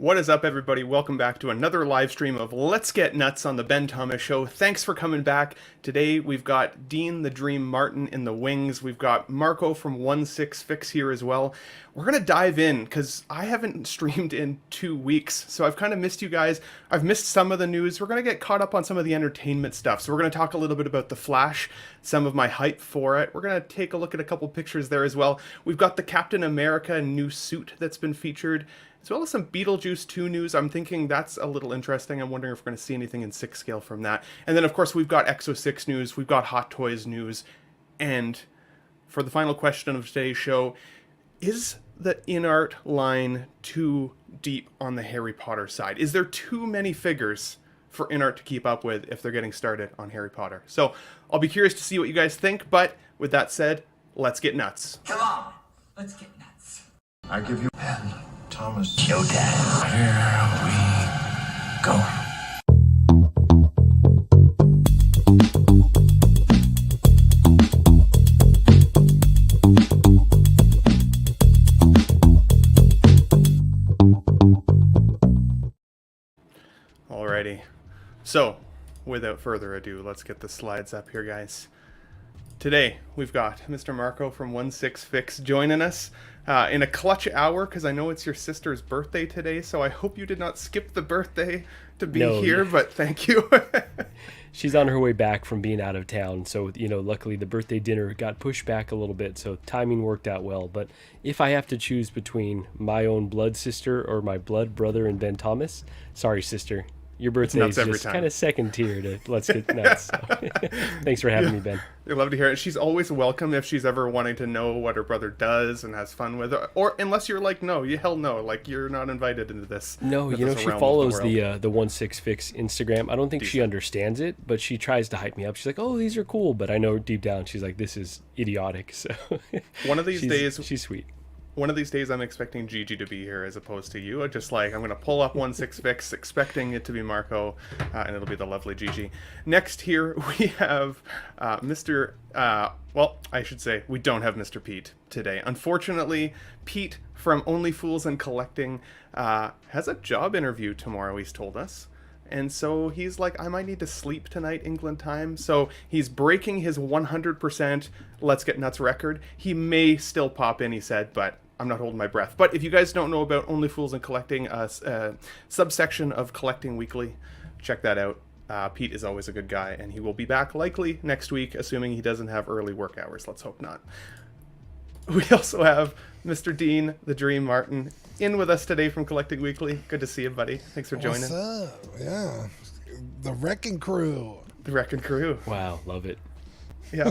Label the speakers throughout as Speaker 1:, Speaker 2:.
Speaker 1: What is up, everybody? Welcome back to another live stream of Let's Get Nuts on the Ben Thomas Show. Thanks for coming back. Today we've got Dean the Dream Martin in the wings. We've got Marco from 1/6 Fix here as well. We're going to dive in because I haven't streamed in 2 weeks, so I've kind of missed you guys. I've missed some of the news. We're going to get caught up on some of the entertainment stuff. So we're going to talk a little bit about The Flash, some of my hype for it. We're going to take a look at a couple pictures there as well. We've got the Captain America new suit that's been featured, as well as some Beetlejuice 2 news. I'm thinking that's a little interesting. I'm wondering if we're going to see anything in 6 scale from that. And then, of course, we've got EXO-6 news. We've got Hot Toys news. And for the final question of today's show, is the INART line too deep on the Harry Potter side? Is there too many figures for INART to keep up with if they're getting started on Harry Potter? So I'll be curious to see what you guys think. But with that said, let's get nuts.
Speaker 2: Come on, let's get nuts.
Speaker 3: I give you Ben Thomas.
Speaker 2: Showtime.
Speaker 3: Here we go.
Speaker 1: Alrighty. So, without further ado, let's get the slides up here, guys. Today, we've got Mr. Marco from 1/6 Fix joining us in a clutch hour, because I know it's your sister's birthday today, so I hope you did not skip the birthday to be here, but thank you.
Speaker 4: She's on her way back from being out of town, so, luckily the birthday dinner got pushed back a little bit, so timing worked out well. But if I have to choose between my own blood sister or my blood brother and Ben Thomas, sorry, sister. Your birthday is just kind of second tier to Let's Get Nuts. So. Thanks for having me, Ben.
Speaker 1: I'd love to hear it. She's always welcome if she's ever wanting to know what her brother does and has fun with it. Or unless you're like, no, hell no, like you're not invited into this.
Speaker 4: No, she follows the 1/6 Fix Instagram. I don't think she understands it, but she tries to hype me up. She's like, oh, these are cool. But I know deep down she's like, this is idiotic. So
Speaker 1: one of these days,
Speaker 4: she's sweet.
Speaker 1: One of these days, I'm expecting Gigi to be here as opposed to you. Just like, I'm going to pull up 1/6 Fix, expecting it to be Marco, and it'll be the lovely Gigi. Next here, we have Mr. Well, I should say, we don't have Mr. Pete today. Unfortunately, Pete from Only Fools and Collecting has a job interview tomorrow, he's told us. And so he's like, I might need to sleep tonight, England time. So he's breaking his 100% Let's Get Nuts record. He may still pop in, he said, but I'm not holding my breath. But if you guys don't know about Only Fools and Collecting, a subsection of Collecting Weekly, check that out. Pete is always a good guy, and he will be back likely next week, assuming he doesn't have early work hours. Let's hope not. We also have Mr. Dean, the Dream Martin, in with us today from Collecting Weekly. Good to see you, buddy. Thanks for joining.
Speaker 5: What's up? Yeah. The Wrecking Crew.
Speaker 1: The Wrecking Crew.
Speaker 4: Wow, love it.
Speaker 1: Yeah.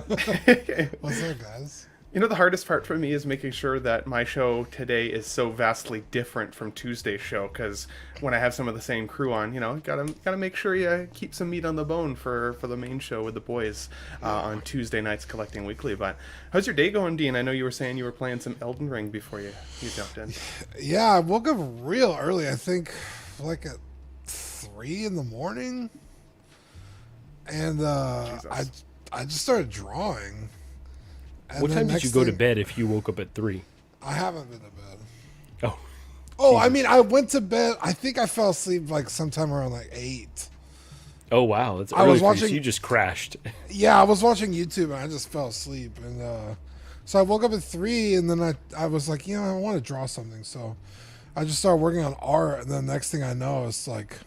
Speaker 5: What's up, guys?
Speaker 1: The hardest part for me is making sure that my show today is so vastly different from Tuesday's show, because when I have some of the same crew on, gotta make sure you keep some meat on the bone for the main show with the boys on Tuesday nights Collecting Weekly. But how's your day going, Dean? I know you were saying you were playing some Elden Ring before you jumped in.
Speaker 5: Yeah, I woke up real early. I think like at 3 in the morning, and I just started drawing. And
Speaker 4: what time did you go to bed if you woke up at 3?
Speaker 5: I haven't been to bed.
Speaker 4: Oh,
Speaker 5: I mean, I went to bed. I think I fell asleep like sometime around like 8.
Speaker 4: Oh, wow. That's early for you, so you just crashed.
Speaker 5: Yeah, I was watching YouTube and I just fell asleep. And so I woke up at 3, and then I was like, I want to draw something. So I just started working on art, and then next thing I know, it's like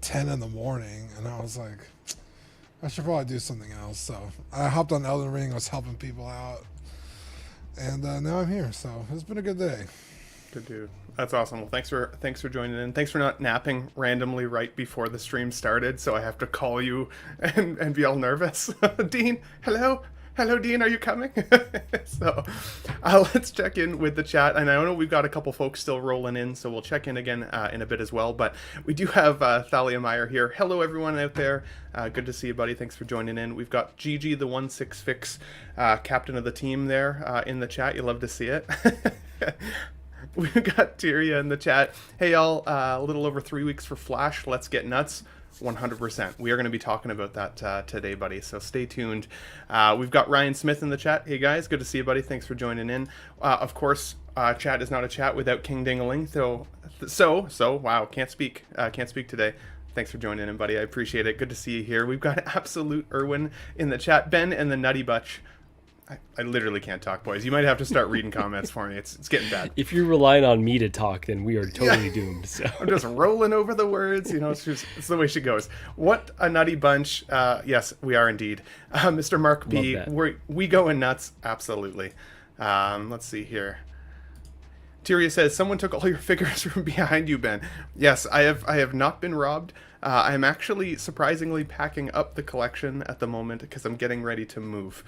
Speaker 5: 10 in the morning, and I was like, I should probably do something else. So I hopped on Elden Ring. I was helping people out, and now I'm here. So it's been a good day.
Speaker 1: Good dude. That's awesome. Well, thanks for joining in. Thanks for not napping randomly right before the stream started, so I have to call you and be all nervous. Dean, hello. Hello, Dean, are you coming? So let's check in with the chat. And I know we've got a couple folks still rolling in, so we'll check in again in a bit as well. But we do have Thalia Meyer here. Hello, everyone out there. Good to see you, buddy. Thanks for joining in. We've got Gigi, the 1/6 Fix captain of the team there in the chat. You love to see it. We've got Tyria in the chat. Hey, y'all, a little over 3 weeks for Flash. Let's get nuts. 100%. We are going to be talking about that today, buddy, so stay tuned. We've got Ryan Smith in the chat. Hey, guys, good to see you, buddy. Thanks for joining in. Of course, Chat is not a chat without King Dingaling. So wow, can't speak today. Thanks for joining in, buddy. I appreciate it. Good to see you here. We've got Absolute Irwin in the chat. Ben and the Nutty Butch. I literally can't talk, boys. You might have to start reading comments for me. It's getting bad.
Speaker 4: If you're relying on me to talk, then we are totally doomed. So
Speaker 1: I'm just rolling over the words. It's the way she goes. What a nutty bunch. Yes, we are indeed. Mr. Mark B, we going nuts. Absolutely. Let's see here. Tyria says, someone took all your figures from behind you, Ben. Yes, I have not been robbed. I'm actually surprisingly packing up the collection at the moment because I'm getting ready to move.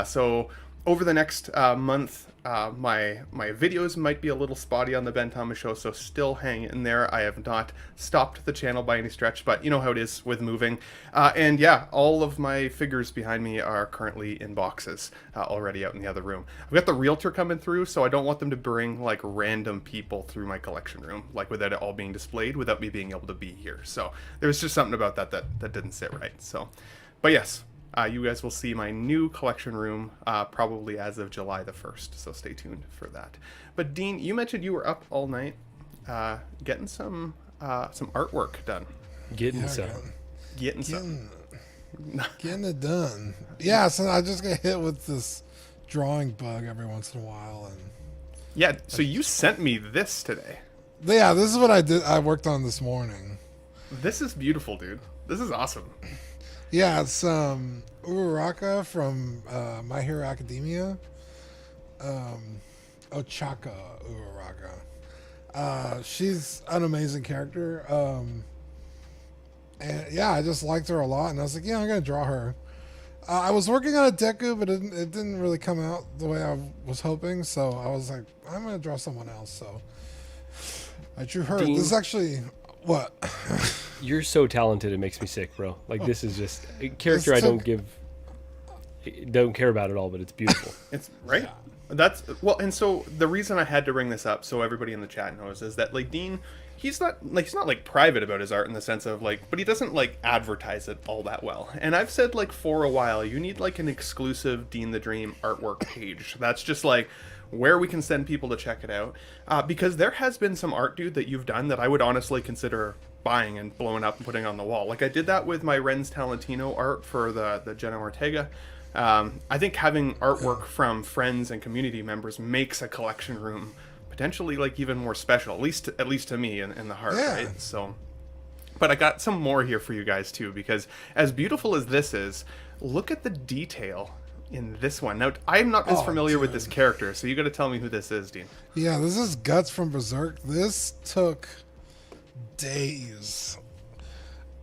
Speaker 1: So over the next month, my videos might be a little spotty on the Ben Thomas Show, so still hang in there. I have not stopped the channel by any stretch, but you know how it is with moving. And yeah, all of my figures behind me are currently in boxes already out in the other room. I've got the realtor coming through, so I don't want them to bring like random people through my collection room, like without it all being displayed, without me being able to be here. So there's just something about that didn't sit right. So, but yes. You guys will see my new collection room probably as of July the 1st, so stay tuned for that. But Dean, you mentioned you were up all night getting some artwork done.
Speaker 4: Getting
Speaker 5: it done. Yeah, so I just get hit with this drawing bug every once in a while, and
Speaker 1: yeah. So you sent me this today.
Speaker 5: Yeah, this is what I did. I worked on this morning.
Speaker 1: This is beautiful, dude. This is awesome.
Speaker 5: Yeah, it's Uraraka from My Hero Academia. Ochaka Uraraka. She's an amazing character. And yeah, I just liked her a lot, and I was like, yeah, I'm gonna draw her. I was working on a Deku, but it didn't really come out the way I was hoping, so I was like, I'm gonna draw someone else. So I drew her.
Speaker 4: Dean,
Speaker 5: this is actually what.
Speaker 4: You're so talented, it makes me sick, bro. Like, this is just a character I don't care about at all, but it's beautiful.
Speaker 1: It's right. Yeah. That's well, and so the reason I had to bring this up, so everybody in the chat knows, is that like Dean, he's not like private about his art in the sense of like, but he doesn't like advertise it all that well. And I've said like for a while, you need like an exclusive Dean the Dream artwork page. That's just like where we can send people to check it out, because there has been some art, dude, that you've done that I would honestly consider buying and blowing up and putting on the wall. Like I did that with my Ren's Talentino art for the Jenna Ortega. I think having artwork from friends and community members makes a collection room potentially like even more special, at least to me in the heart, right? So, but I got some more here for you guys too, because as beautiful as this is, look at the detail in this one. Now, I'm not as familiar with this character, so you got to tell me who this is, Dean.
Speaker 5: Yeah, this is Guts from Berserk. This took days,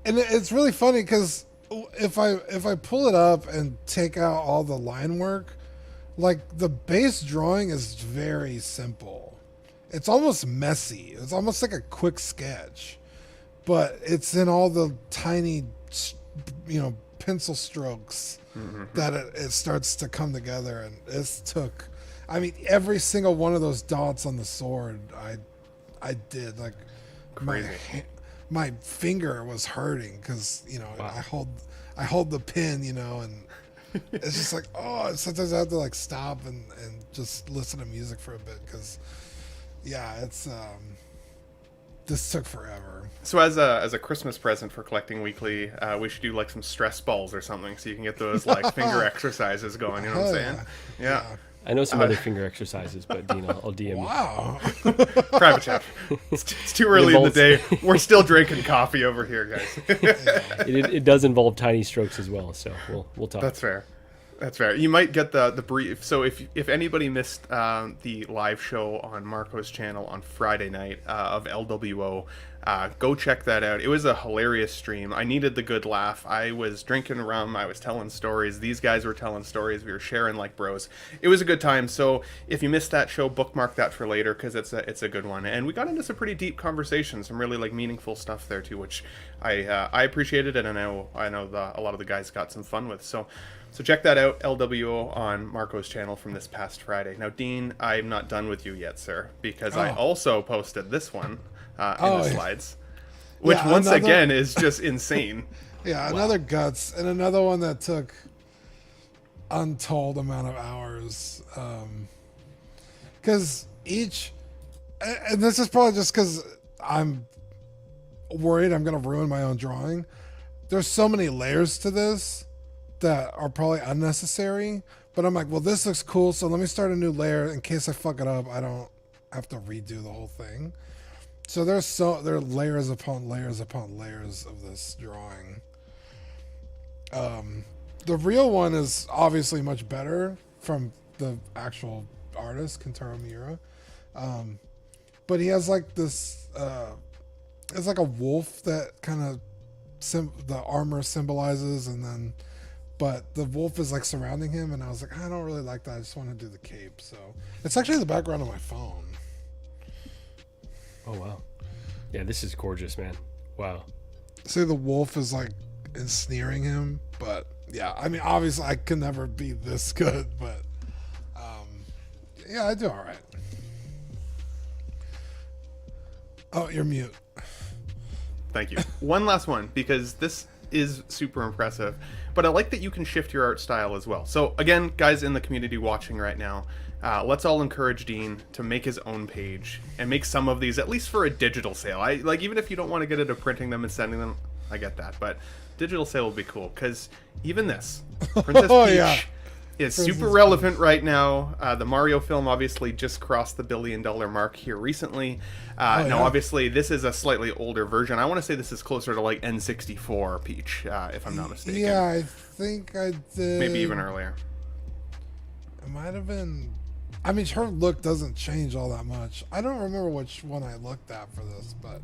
Speaker 5: and it's really funny because if I pull it up and take out all the line work, like the base drawing is very simple. It's almost messy. It's almost like a quick sketch, but it's in all the tiny, pencil strokes that it starts to come together. And this took, I mean, every single one of those dots on the sword, I did like.
Speaker 1: Crazy.
Speaker 5: My finger was hurting because wow. I hold the pin, and it's just like, sometimes I have to like stop and just listen to music for a bit because it's this took forever.
Speaker 1: So as a Christmas present for Collecting Weekly, we should do like some stress balls or something so you can get those like finger exercises going. You know what I'm saying? Yeah.
Speaker 4: I know some other finger exercises, but Dean, I'll DM you.
Speaker 5: Wow.
Speaker 1: Private chat. It's too early in the day. We're still drinking coffee over here, guys.
Speaker 4: It does involve tiny strokes as well, so we'll talk.
Speaker 1: That's fair. That's fair. You might get the brief. So if anybody missed the live show on Marco's channel on Friday night of LWO, go check that out. It was a hilarious stream. I needed the good laugh. I was drinking rum. I was telling stories. These guys were telling stories. We were sharing like bros. It was a good time. So if you missed that show, bookmark that for later because it's a good one. And we got into some pretty deep conversations, some really like meaningful stuff there too, which I appreciated, and I know a lot of the guys got some fun with. So check that out, LWO, on Marco's channel from this past Friday. Now, Dean, I'm not done with you yet, sir, because I also posted this one in the slides, which once again is just insane.
Speaker 5: Yeah, another Guts, and another one that took untold amount of hours. Because each, and this is probably just because I'm worried I'm gonna ruin my own drawing. There's so many layers to this that are probably unnecessary, but I'm like, well, this looks cool, so let me start a new layer in case I fuck it up. I don't have to redo the whole thing. So there are layers upon layers upon layers of this drawing. The real one is obviously much better from the actual artist, Kentaro Miura. But he has like this, it's like a wolf that kind of the armor symbolizes, and then, but the wolf is like surrounding him, and I was like, I don't really like that. I just want to do the cape. So it's actually the background of my phone.
Speaker 4: Oh wow, yeah, this is gorgeous, man. Wow.
Speaker 5: See, the wolf is like ensnaring him, but yeah, I mean, obviously I can never be this good, but yeah, I do all right. Oh, you're mute.
Speaker 1: Thank you. One last one, because this is super impressive, but I like that you can shift your art style as well. So again, guys in the community watching right now, let's all encourage Dean to make his own page and make some of these, at least for a digital sale. I like, even if you don't want to get into printing them and sending them, I get that, but digital sale would be cool, because even this Princess
Speaker 5: Oh,
Speaker 1: Peach
Speaker 5: yeah.
Speaker 1: is
Speaker 5: Princess
Speaker 1: super relevant right now. The Mario film obviously just crossed the $1 billion mark here recently. Now,
Speaker 5: yeah.
Speaker 1: obviously, this is a slightly older version. I want to say this is closer to like N64 Peach, if I'm not mistaken.
Speaker 5: Yeah, I think I did.
Speaker 1: Maybe even earlier.
Speaker 5: It might have been. I mean, her look doesn't change all that much. I don't remember which one I looked at for this, but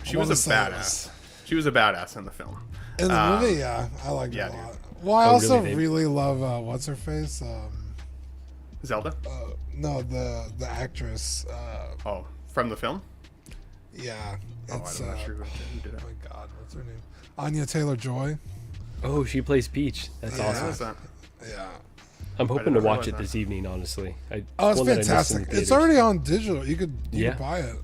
Speaker 1: She was a badass. She was a badass in the film.
Speaker 5: In the movie, yeah, I liked
Speaker 1: yeah,
Speaker 5: it a
Speaker 1: dude.
Speaker 5: lot. Well, I
Speaker 4: Oh,
Speaker 5: also
Speaker 4: really?
Speaker 5: really love what's her face.
Speaker 1: Zelda?
Speaker 5: No, the actress.
Speaker 1: Oh, from the film?
Speaker 5: Yeah,
Speaker 1: Oh,
Speaker 5: it's.
Speaker 1: I'm not sure who did
Speaker 5: Oh
Speaker 1: it.
Speaker 5: my God, what's her name? Anya Taylor-Joy.
Speaker 4: Oh, she plays Peach. That's
Speaker 5: Yeah.
Speaker 1: What
Speaker 4: awesome.
Speaker 1: was that?
Speaker 5: Yeah.
Speaker 4: I'm hoping
Speaker 1: didn't
Speaker 4: to watch
Speaker 1: realize
Speaker 4: it
Speaker 1: that.
Speaker 4: this evening. Honestly,
Speaker 5: Oh, it's
Speaker 4: one that I missed in
Speaker 5: fantastic.
Speaker 4: the
Speaker 5: It's
Speaker 4: theaters.
Speaker 5: already on digital. You could
Speaker 4: Yeah.
Speaker 5: buy it.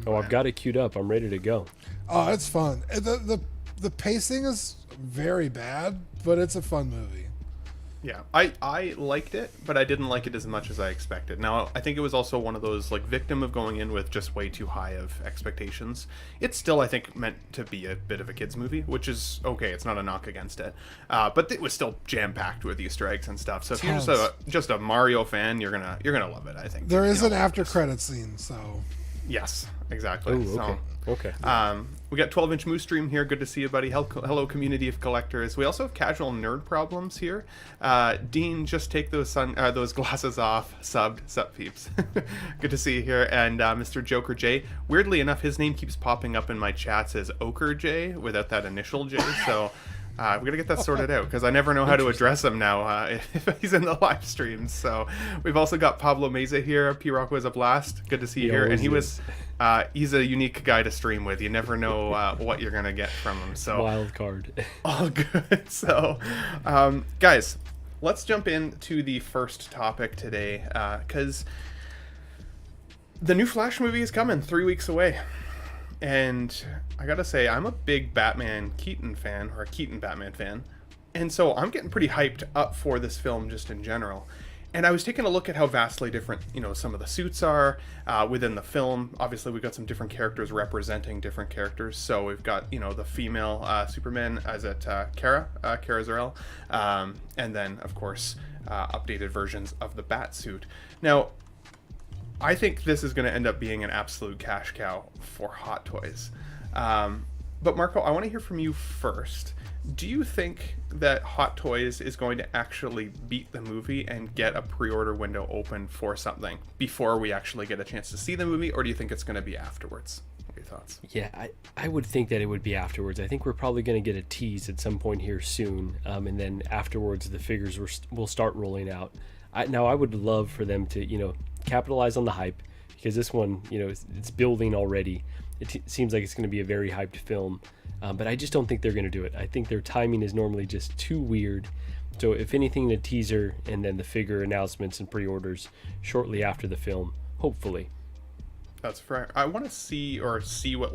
Speaker 4: Oh, I've got it queued up. I'm ready to go.
Speaker 5: Oh, it's fun. The pacing is very bad, but it's a fun movie.
Speaker 1: Yeah, I liked it, but I didn't like it as much as I expected. Now, I think it was also one of those, like, victim of going in with just way too high of expectations. It's still, I think, meant to be a bit of a kid's movie, which is okay. It's not a knock against it, but it was still jam-packed with Easter eggs and stuff. So if you're just a Mario fan, you're gonna love it, I think.
Speaker 5: There is
Speaker 1: You
Speaker 5: an
Speaker 1: know,
Speaker 5: after credit scene, so
Speaker 1: Yes, exactly.
Speaker 4: Oh,
Speaker 1: So,
Speaker 4: okay.
Speaker 1: we got 12-inch Moose Stream here. Good to see you, buddy. Hello, community of collectors. We also have casual nerd problems here. Dean, just take those glasses off. Subbed, sup peeps. Good to see you here. And Mr. Joker J. Weirdly enough, his name keeps popping up in my chats as Ochre J without that initial J. So we gotta get that sorted out, because I never know how to address him now if he's in the live streams. So we've also got Pablo Meza here. P-Rock was a blast. Good to see you
Speaker 4: He
Speaker 1: here. And
Speaker 4: always
Speaker 1: he's a unique guy to stream with. You never know what you're gonna get from him. So
Speaker 4: Wild card.
Speaker 1: all good. So, guys, let's jump into the first topic today, because the new Flash movie is coming 3 weeks away. And I gotta say, I'm a big Batman Keaton fan, or a Keaton Batman fan. And so I'm getting pretty hyped up for this film just in general. And I was taking a look at how vastly different, some of the suits are within the film. Obviously, we've got some different characters representing different characters. So we've got, the female Superman as Kara Zor-El. And then, of course, updated versions of the Bat suit. Now, I think this is going to end up being an absolute cash cow for Hot Toys. But Marco, I want to hear from you first. Do you think that Hot Toys is going to actually beat the movie and get a pre-order window open for something before we actually get a chance to see the movie, or do you think it's going to be afterwards? What are your thoughts?
Speaker 4: Yeah, I would think that it would be afterwards. I think we're probably going to get a tease at some point here soon, and then afterwards the figures will start rolling out. Now, I would love for them to, capitalize on the hype, because this one, it's building already. It seems like it's going to be a very hyped film, but I just don't think they're going to do it. I think their timing is normally just too weird. So if anything, a teaser and then the figure announcements and pre-orders shortly after the film, hopefully.
Speaker 1: That's fair. I want to see what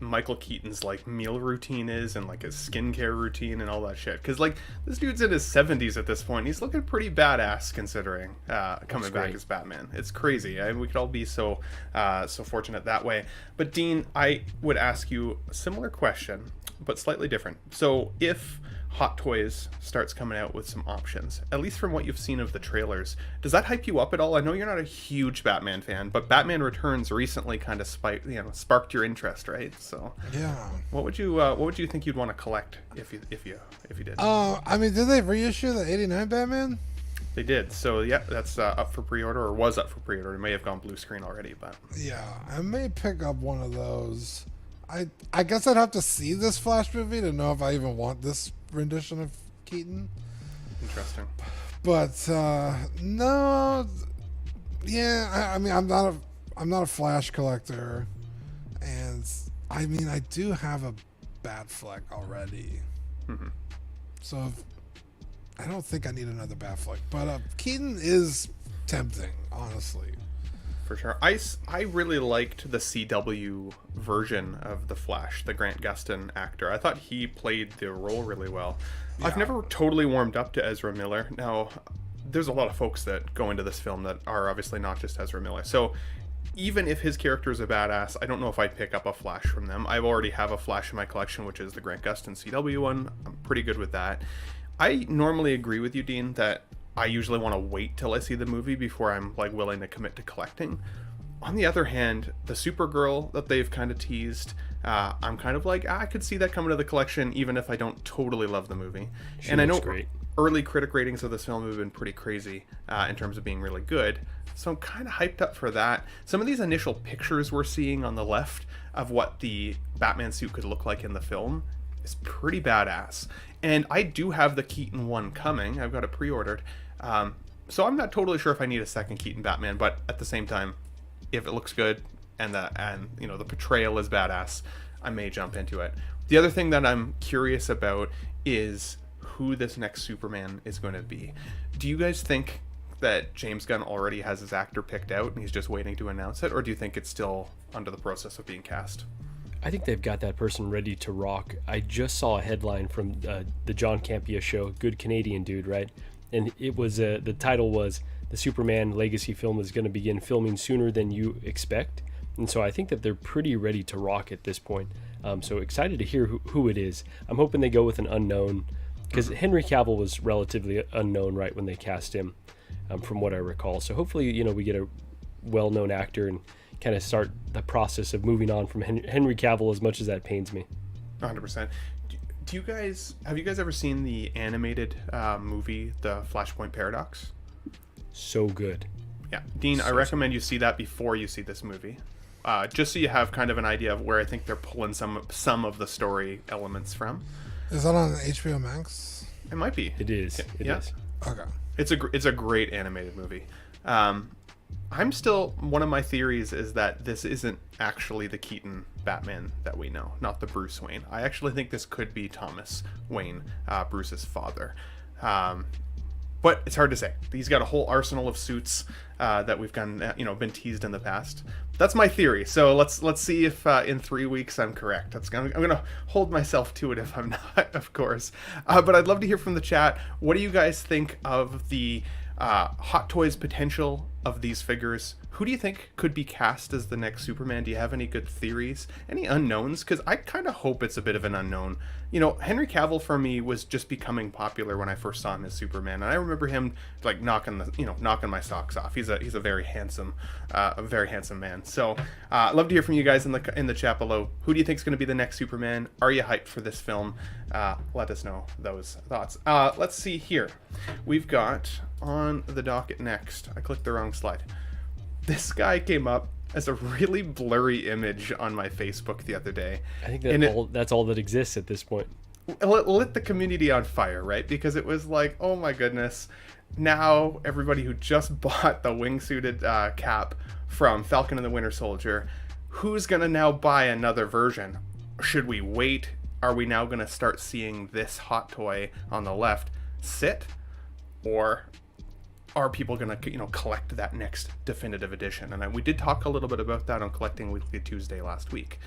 Speaker 1: Michael Keaton's like meal routine is, and like his skincare routine and all that shit. Because like this dude's in his 70s at this point. He's looking pretty badass considering coming back as Batman. It's crazy. We could all be so fortunate that way. But Dean, I would ask you a similar question, but slightly different. So if Hot Toys starts coming out with some options, at least from what you've seen of the trailers, does that hype you up at all? I know you're not a huge Batman fan, but Batman Returns recently kind of sparked your interest, right? So
Speaker 5: Yeah.
Speaker 1: what would you think you'd want to collect if you did?
Speaker 5: I mean, did they reissue the '89 Batman?
Speaker 1: They did. So yeah, that's up for pre-order, or was up for pre-order. It may have gone blue screen already, but
Speaker 5: Yeah, I may pick up one of those. I guess I'd have to see this Flash movie to know if I even want this rendition of Keaton.
Speaker 1: interesting.
Speaker 5: But no, yeah. I mean, I'm not a Flash collector, and I mean, I do have a Batfleck already.
Speaker 1: Mm-hmm.
Speaker 5: So I don't think I need another Batfleck. But Keaton is tempting, honestly.
Speaker 1: For sure. I really liked the CW version of the Flash, the Grant Gustin actor. I thought he played the role really well. Yeah. I've never totally warmed up to Ezra Miller. Now, there's a lot of folks that go into this film that are obviously not just Ezra Miller. So even if his character is a badass, I don't know if I'd pick up a Flash from them. I already have a Flash in my collection, which is the Grant Gustin CW one. I'm pretty good with that. I normally agree with you, Dean, that I usually want to wait till I see the movie before I'm like willing to commit to collecting. On the other hand, the Supergirl that they've kind of teased, I'm kind of like, I could see that coming to the collection even if I don't totally love the movie. And I know early critic ratings of this film have been pretty crazy in terms of being really good, so I'm kind of hyped up for that. Some of these initial pictures we're seeing on the left of what the Batman suit could look like in the film is pretty badass. And I do have the Keaton one coming. I've got it pre-ordered. So I'm not totally sure if I need a second Keaton Batman, but at the same time, if it looks good and the portrayal is badass, I may jump into it. The other thing that I'm curious about is who this next Superman is going to be. Do you guys think that James Gunn already has his actor picked out and he's just waiting to announce it, or do you think it's still under the process of being cast?
Speaker 4: I think they've got that person ready to rock. I just saw a headline from the John Campea show, Good Canadian Dude, right? And it was the title was "The Superman Legacy Film is going to begin filming sooner than you expect," and so I think that they're pretty ready to rock at this point. So excited to hear who it is. I'm hoping they go with an unknown, because Henry Cavill was relatively unknown right when they cast him, from what I recall. So hopefully, we get a well-known actor and kind of start the process of moving on from Henry Cavill, as much as that pains me.
Speaker 1: 100%. Have you guys ever seen the animated movie, The Flashpoint Paradox?
Speaker 4: So good.
Speaker 1: Yeah, Dean, I recommend you see that before you see this movie, just so you have kind of an idea of where I think they're pulling some of the story elements from.
Speaker 5: Is that on HBO Max?
Speaker 1: It might be.
Speaker 4: It is. It is.
Speaker 5: Okay.
Speaker 1: It's a great animated movie. One of my theories is that this isn't actually the Keaton Batman that we know, not the Bruce Wayne. I actually think this could be Thomas Wayne, Bruce's father. But it's hard to say. He's got a whole arsenal of suits that we've been teased in the past. That's my theory. So let's see if in 3 weeks I'm correct. I'm going to hold myself to it if I'm not, of course. But I'd love to hear from the chat. What do you guys think of the Hot Toys potential of these figures? Who do you think could be cast as the next Superman? Do you have any good theories? Any unknowns? Because I kind of hope it's a bit of an unknown. Henry Cavill for me was just becoming popular when I first saw him as Superman, and I remember him like knocking my socks off. He's a very handsome man. So I'd love to hear from you guys in the chat below. Who do you think is going to be the next Superman? Are you hyped for this film? Let us know those thoughts. Let's see here. We've got on the docket next. I clicked the wrong slide. This guy came up as a really blurry image on my Facebook the other day.
Speaker 4: I think that's all that exists at this point.
Speaker 1: It lit the community on fire, right? Because it was like, oh my goodness, now everybody who just bought the wingsuited cap from Falcon and the Winter Soldier, who's going to now buy another version? Should we wait? Are we now going to start seeing this hot toy on the left sit? Or are people going to collect that next definitive edition? And we did talk a little bit about that on Collecting Weekly Tuesday last week.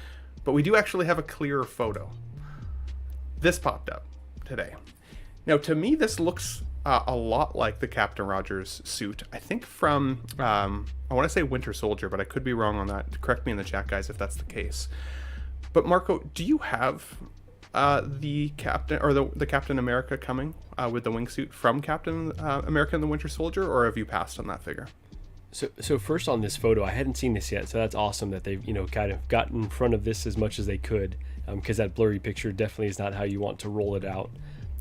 Speaker 1: but we do actually have a clearer photo. This popped up today. Now, to me, this looks a lot like the Captain Rogers suit. I think from, I want to say Winter Soldier, but I could be wrong on that. Correct me in the chat, guys, if that's the case. But Marco, do you have the Captain, or the Captain America coming with the wingsuit from Captain America and the Winter Soldier, or have you passed on that figure?
Speaker 4: So first on this photo, I hadn't seen this yet, so that's awesome that they've kind of got in front of this as much as they could, because that blurry picture definitely is not how you want to roll it out.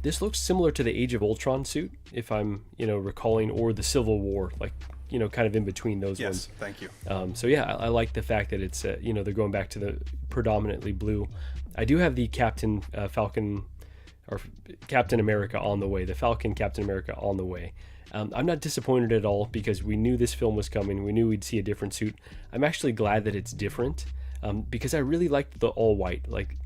Speaker 4: This looks similar to the Age of Ultron suit, if I'm recalling, or the Civil War, like kind of in between those ones.
Speaker 1: Yes, thank you.
Speaker 4: So yeah, I like the fact that it's they're going back to the predominantly blue. I do have the Captain Falcon or Captain America on the way, the Falcon Captain America on the way. I'm not disappointed at all because we knew this film was coming. We knew we'd see a different suit. I'm actually glad that it's different because I really liked the all white. Like,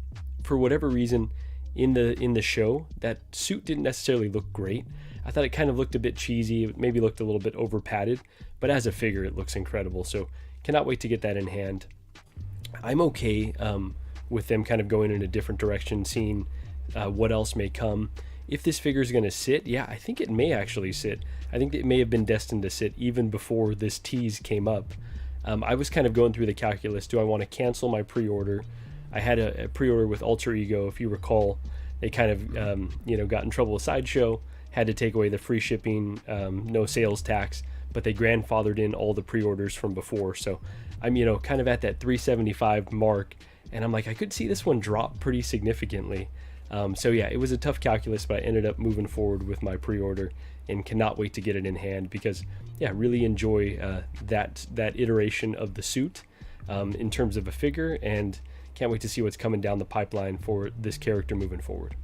Speaker 4: for whatever reason, in the show, that suit didn't necessarily look great. I thought it kind of looked a bit cheesy. It maybe looked a little bit over padded, but as a figure, it looks incredible. So cannot wait to get that in hand. I'm okay with them kind of going in a different direction, seeing what else may come. If this figure is going to sit, yeah, I think it may actually sit. I think it may have been destined to sit even before this tease came up. I was kind of going through the calculus. Do I want to cancel my pre-order? I had a pre-order with Alter Ego. If you recall, they kind of got in trouble with Sideshow, had to take away the free shipping, no sales tax, but they grandfathered in all the pre-orders from before. So I'm kind of at that 375 mark, and I'm like, I could see this one drop pretty significantly. So yeah, it was a tough calculus, but I ended up moving forward with my pre-order and cannot wait to get it in hand because, yeah, really enjoy that iteration of the suit in terms of a figure, and can't wait to see what's coming down the pipeline for this character moving forward.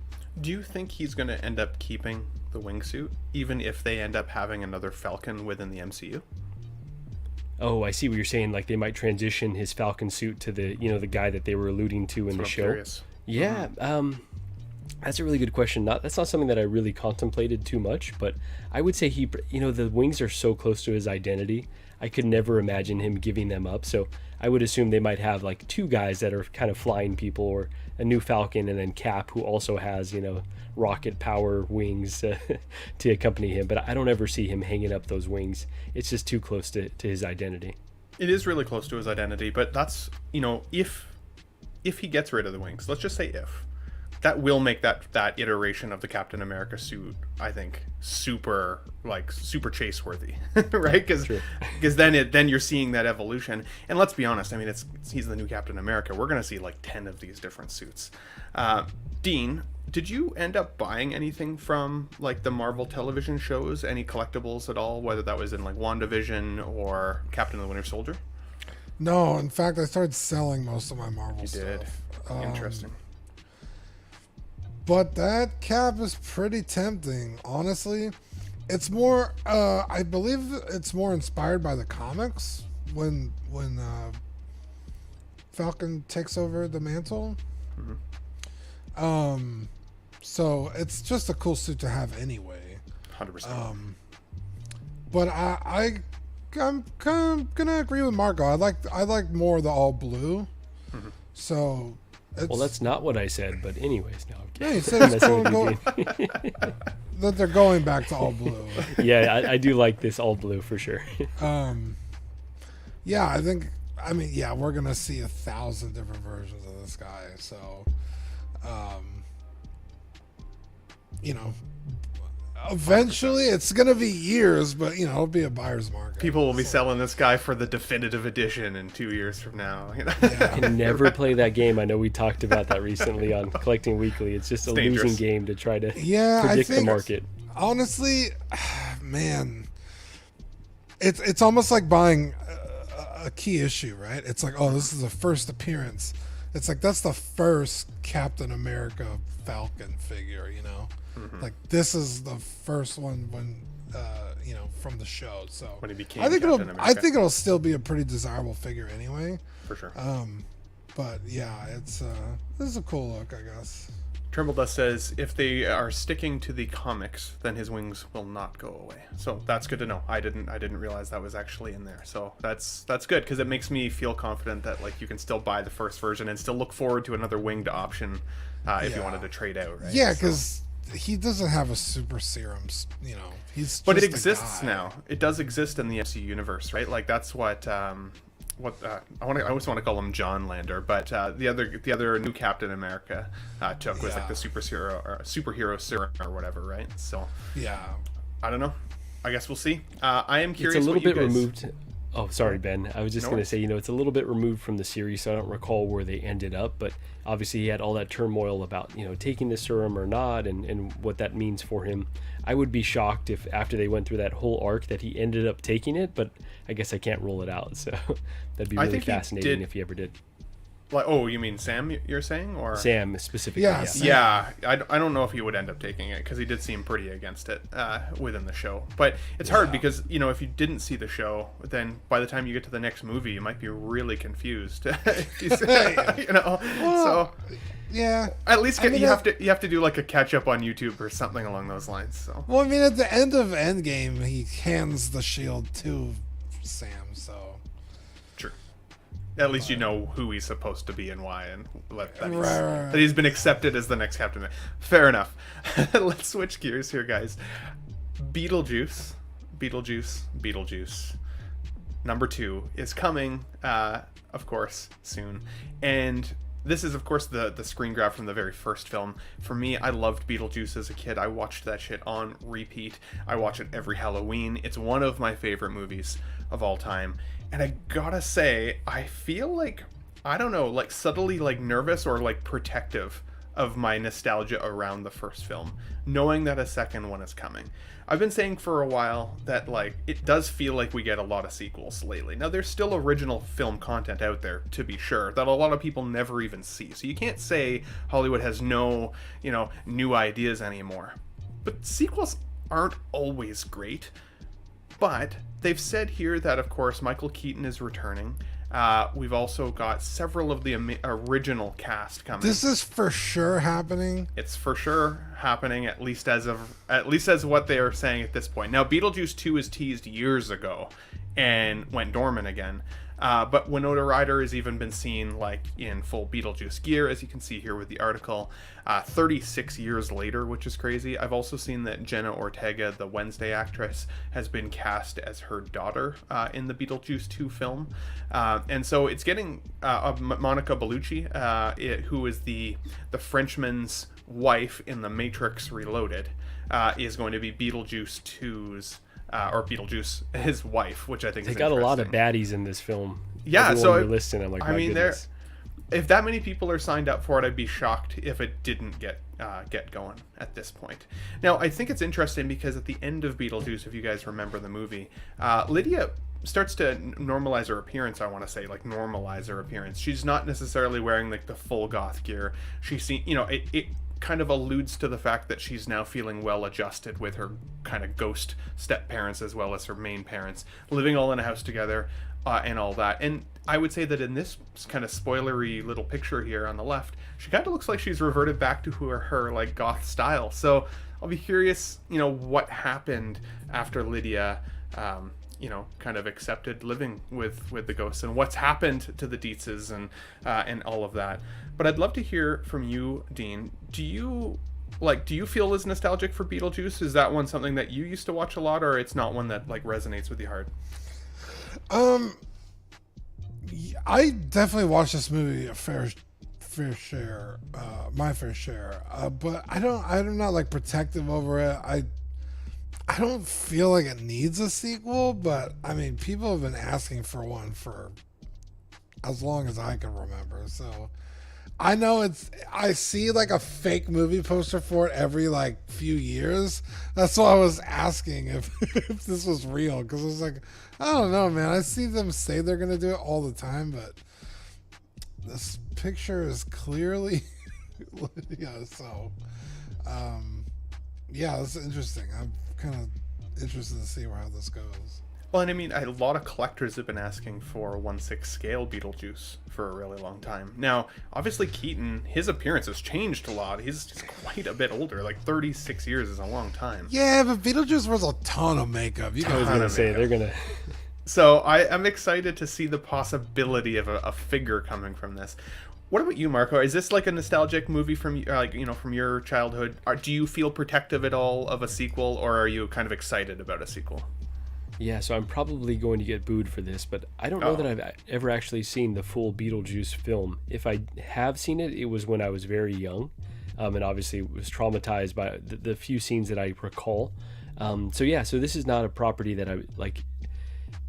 Speaker 1: Do you think he's going to end up keeping the wingsuit, even if they end up having another Falcon within the MCU?
Speaker 4: Oh, I see what you're saying. Like they might transition his Falcon suit to the the guy that they were alluding to in the show.
Speaker 1: Curious.
Speaker 4: Yeah, that's a really good question. That's not something that I really contemplated too much, but I would say the wings are so close to his identity. I could never imagine him giving them up. So I would assume they might have like two guys that are kind of flying people, or a new Falcon, and then Cap, who also has rocket power wings to accompany him. But I don't ever see him hanging up those wings. It's just too close to his identity.
Speaker 1: It is really close to his identity, but that's if he gets rid of the wings, let's just say if. That will make that iteration of the Captain America suit, I think, super chase worthy, right? Because then you're seeing that evolution. And let's be honest, I mean, he's the new Captain America. We're gonna see like 10 of these different suits. Dean, did you end up buying anything from like the Marvel television shows? Any collectibles at all? Whether that was in like WandaVision or Captain and the Winter Soldier?
Speaker 5: No, in fact, I started selling most of my Marvel stuff.
Speaker 1: You did. Interesting.
Speaker 5: But that cap is pretty tempting, honestly. It's more, I believe it's more inspired by the comics when Falcon takes over the mantle. Mm-hmm. So it's just a cool suit to have anyway.
Speaker 1: 100%.
Speaker 5: But I'm kind of gonna agree with Marco. I like more the all blue. Mm-hmm. So.
Speaker 4: Well, that's not what I said, but anyways, no, I'm kidding.
Speaker 5: Yeah, you said that they're going back to all blue.
Speaker 4: Yeah, I do like this all blue for sure.
Speaker 5: Yeah, we're going to see 1,000 different versions of this guy. So, eventually it's going to be years, but, it'll be a buyer's market.
Speaker 1: People will be selling this guy for the definitive edition in 2 years from now.
Speaker 5: Yeah.
Speaker 4: I can never play that game. I know we talked about that recently on Collecting Weekly. It's just a losing game to try to predict the market.
Speaker 5: Honestly, man, it's almost like buying a key issue, right? It's like, oh, this is the first appearance. It's like, that's the first Captain America Falcon figure, Mm-hmm. Like, this is the first one when, from the show. So
Speaker 1: when he became
Speaker 5: I think
Speaker 1: Captain
Speaker 5: it'll still be a pretty desirable figure anyway.
Speaker 1: For sure.
Speaker 5: But yeah, it's this is a cool look, I guess.
Speaker 1: Trimble Dust says if they are sticking to the comics, then his wings will not go away. So that's good to know. I didn't realize that was actually in there. So that's good because it makes me feel confident that like you can still buy the first version and still look forward to another winged option if you wanted to trade out. Right?
Speaker 5: Yeah, because he doesn't have a super serum. You know, he's.
Speaker 1: But it
Speaker 5: just a
Speaker 1: exists
Speaker 5: guy.
Speaker 1: now. It does exist in the MCU universe, right? Like that's what. I always want to call him John Lander, but the other new Captain America took was like the superhero serum or whatever, right? So
Speaker 5: Yeah.
Speaker 1: I don't know. I guess we'll see. I am curious.
Speaker 4: It's a little
Speaker 1: what
Speaker 4: bit
Speaker 1: you guys...
Speaker 4: removed. Oh, sorry, Ben. I was just
Speaker 1: No
Speaker 4: going to
Speaker 1: worries.
Speaker 4: say, you know, it's a little bit removed from the series, so I don't recall where they ended up. But obviously, he had all that turmoil about, you know, taking the serum or not, and what that means for him. I would be shocked if after they went through that whole arc that he ended up taking it, but I guess I can't rule it out. So that'd be
Speaker 1: I
Speaker 4: really
Speaker 1: think he
Speaker 4: fascinating
Speaker 1: did-
Speaker 4: if he ever did.
Speaker 1: Like, oh, you mean Sam? You're saying, or
Speaker 4: Sam specifically.
Speaker 5: Yeah,
Speaker 4: Yeah.
Speaker 5: Sam.
Speaker 1: Yeah, I don't know if he would end up taking it because he did seem pretty against it within the show. But it's hard because, you know, if you didn't see the show, then by the time you get to the next movie, you might be really confused. You know, so
Speaker 5: Yeah.
Speaker 1: at least
Speaker 5: I mean,
Speaker 1: you have to do like a catch up on YouTube or something along those lines. So
Speaker 5: Well, I mean, at the end of Endgame, he hands the shield to Sam. So
Speaker 1: true. At least you know who he's supposed to be and why, and
Speaker 5: Right.
Speaker 1: that he's been accepted as the next Captain. Fair enough. Let's switch gears here, guys. Beetlejuice. Number 2 is coming, of course, soon. And this is, of course, the screen grab from the very first film. For me, I loved Beetlejuice as a kid. I watched that shit on repeat. I watch it every Halloween. It's one of my favorite movies of all time. And I gotta say, I feel like, I don't know, like subtly like nervous or like protective of my nostalgia around the first film, knowing that a second one is coming. I've been saying for a while that like it does feel like we get a lot of sequels lately. Now there's still original film content out there, to be sure, that a lot of people never even see. So you can't say Hollywood has no, you know, new ideas anymore. But sequels aren't always great. But they've said here that, of course, Michael Keaton is returning. We've also got several of the original cast coming.
Speaker 5: this is for sure happening.
Speaker 1: It's for sure happening, at least as what they are saying at this point. Now, Beetlejuice 2 is teased years ago and went dormant again. But Winona Ryder has even been seen like in full Beetlejuice gear, as you can see here with the article. 36 years later, which is crazy. I've also seen that Jenna Ortega, the Wednesday actress, has been cast as her daughter in the Beetlejuice 2 film. And so it's getting Monica Bellucci, who is the Frenchman's wife in The Matrix Reloaded, is going to be Beetlejuice 2's or Beetlejuice, his wife, which I think
Speaker 4: They
Speaker 1: is
Speaker 4: got a lot of
Speaker 1: interesting.
Speaker 4: baddies in this film.
Speaker 1: Yeah,
Speaker 4: Everyone
Speaker 1: so
Speaker 4: you're listing, I'm like,
Speaker 1: I
Speaker 4: my
Speaker 1: mean,
Speaker 4: goodness.
Speaker 1: if that many people are signed up for it, I'd be shocked if it didn't get going at this point. Now, I think it's interesting because at the end of Beetlejuice, if you guys remember the movie, Lydia starts to normalize her appearance. I want to say, like, normalize her appearance. She's not necessarily wearing like the full goth gear. It kind of alludes to the fact that she's now feeling well adjusted with her kind of ghost step parents as well as her main parents, living all in a house together, and all that. And I would say that in this kind of spoilery little picture here on the left, she kind of looks like she's reverted back to her like goth style. So I'll be curious, you know, what happened after Lydia kind of accepted living with the ghosts, and what's happened to the Teases and all of that. But I'd love to hear from you, Dean. Do you feel as nostalgic for Beetlejuice? Is that one something that you used to watch a lot, or it's not one that like resonates with you hard?
Speaker 5: I definitely watched this movie a fair share, my fair share. But I'm not like protective over it. I don't feel like it needs a sequel, but I mean, people have been asking for one for as long as I can remember. So I know I see like a fake movie poster for it every like few years. That's why I was asking if this was real, because I was like, I don't know, man. I see them say they're gonna do it all the time, but this picture is clearly, yeah. So, yeah, it's interesting. I'm kind of interested to see how this goes.
Speaker 1: Well, and I mean, a lot of collectors have been asking for 1/6 scale Beetlejuice for a really long time. Now, obviously, Keaton, his appearance has changed a lot. He's quite a bit older. Like 36 years is a long time.
Speaker 5: Yeah, but Beetlejuice was a ton of makeup. You
Speaker 4: I was
Speaker 5: can
Speaker 4: gonna say they're gonna.
Speaker 1: So I'm excited to see the possibility of a figure coming from this. What about you, Marco? Is this like a nostalgic movie from like from your childhood? Do you feel protective at all of a sequel, or are you kind of excited about a sequel?
Speaker 4: Yeah, so I'm probably going to get booed for this, but I don't know that I've ever actually seen the full Beetlejuice film. If I have seen it, it was when I was very young, and obviously was traumatized by the few scenes that I recall. So this is not a property that I like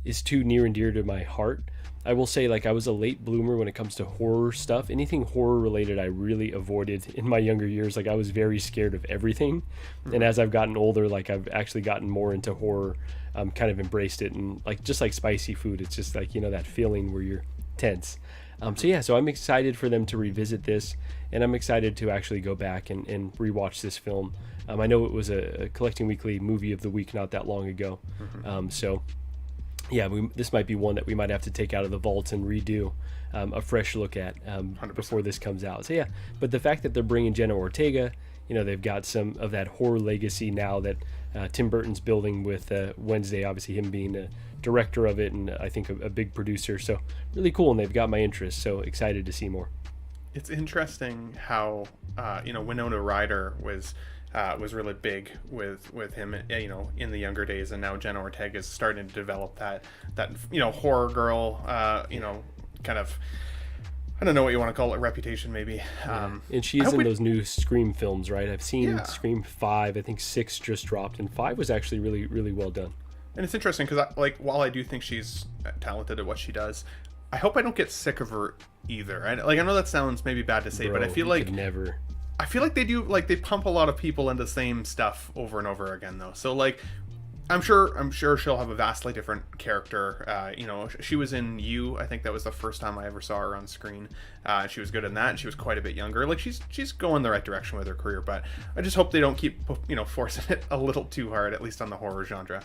Speaker 4: is too near and dear to my heart. I will say, like, I was a late bloomer when it comes to horror stuff. Anything horror related I really avoided in my younger years. Like, I was very scared of everything. And as I've gotten older, like, I've actually gotten more into horror, kind of embraced it. And like, just like spicy food, it's just like, that feeling where you're tense. So I'm excited for them to revisit this, and I'm excited to actually go back and rewatch this film. I know it was a Collecting Weekly movie of the week not that long ago. This might be one that we might have to take out of the vault and redo a fresh look at before this comes out. So but the fact that they're bringing Jenna Ortega, they've got some of that horror legacy now that Tim Burton's building with Wednesday, obviously him being a director of it and I think a big producer. So really cool, and they've got my interest. So excited to see more.
Speaker 1: It's interesting how Winona Ryder was really big with him, in the younger days, and now Jenna Ortega is starting to develop that horror girl, kind of, I don't know what you want to call it, reputation maybe.
Speaker 4: And she's in those new Scream films, right? I've seen Scream 5. I think 6 just dropped, and 5 was actually really, really well done. And
Speaker 1: it's interesting because, while I do think she's talented at what she does, I hope I don't get sick of her either. I know that sounds maybe bad to say, but I feel like
Speaker 4: never.
Speaker 1: I feel like they pump a lot of people into the same stuff over and over again, though. So I'm sure she'll have a vastly different character. She was in You. I think that was the first time I ever saw her on screen. She was good in that, and she was quite a bit younger. Like, she's going the right direction with her career, but I just hope they don't keep forcing it a little too hard, at least on the horror genre.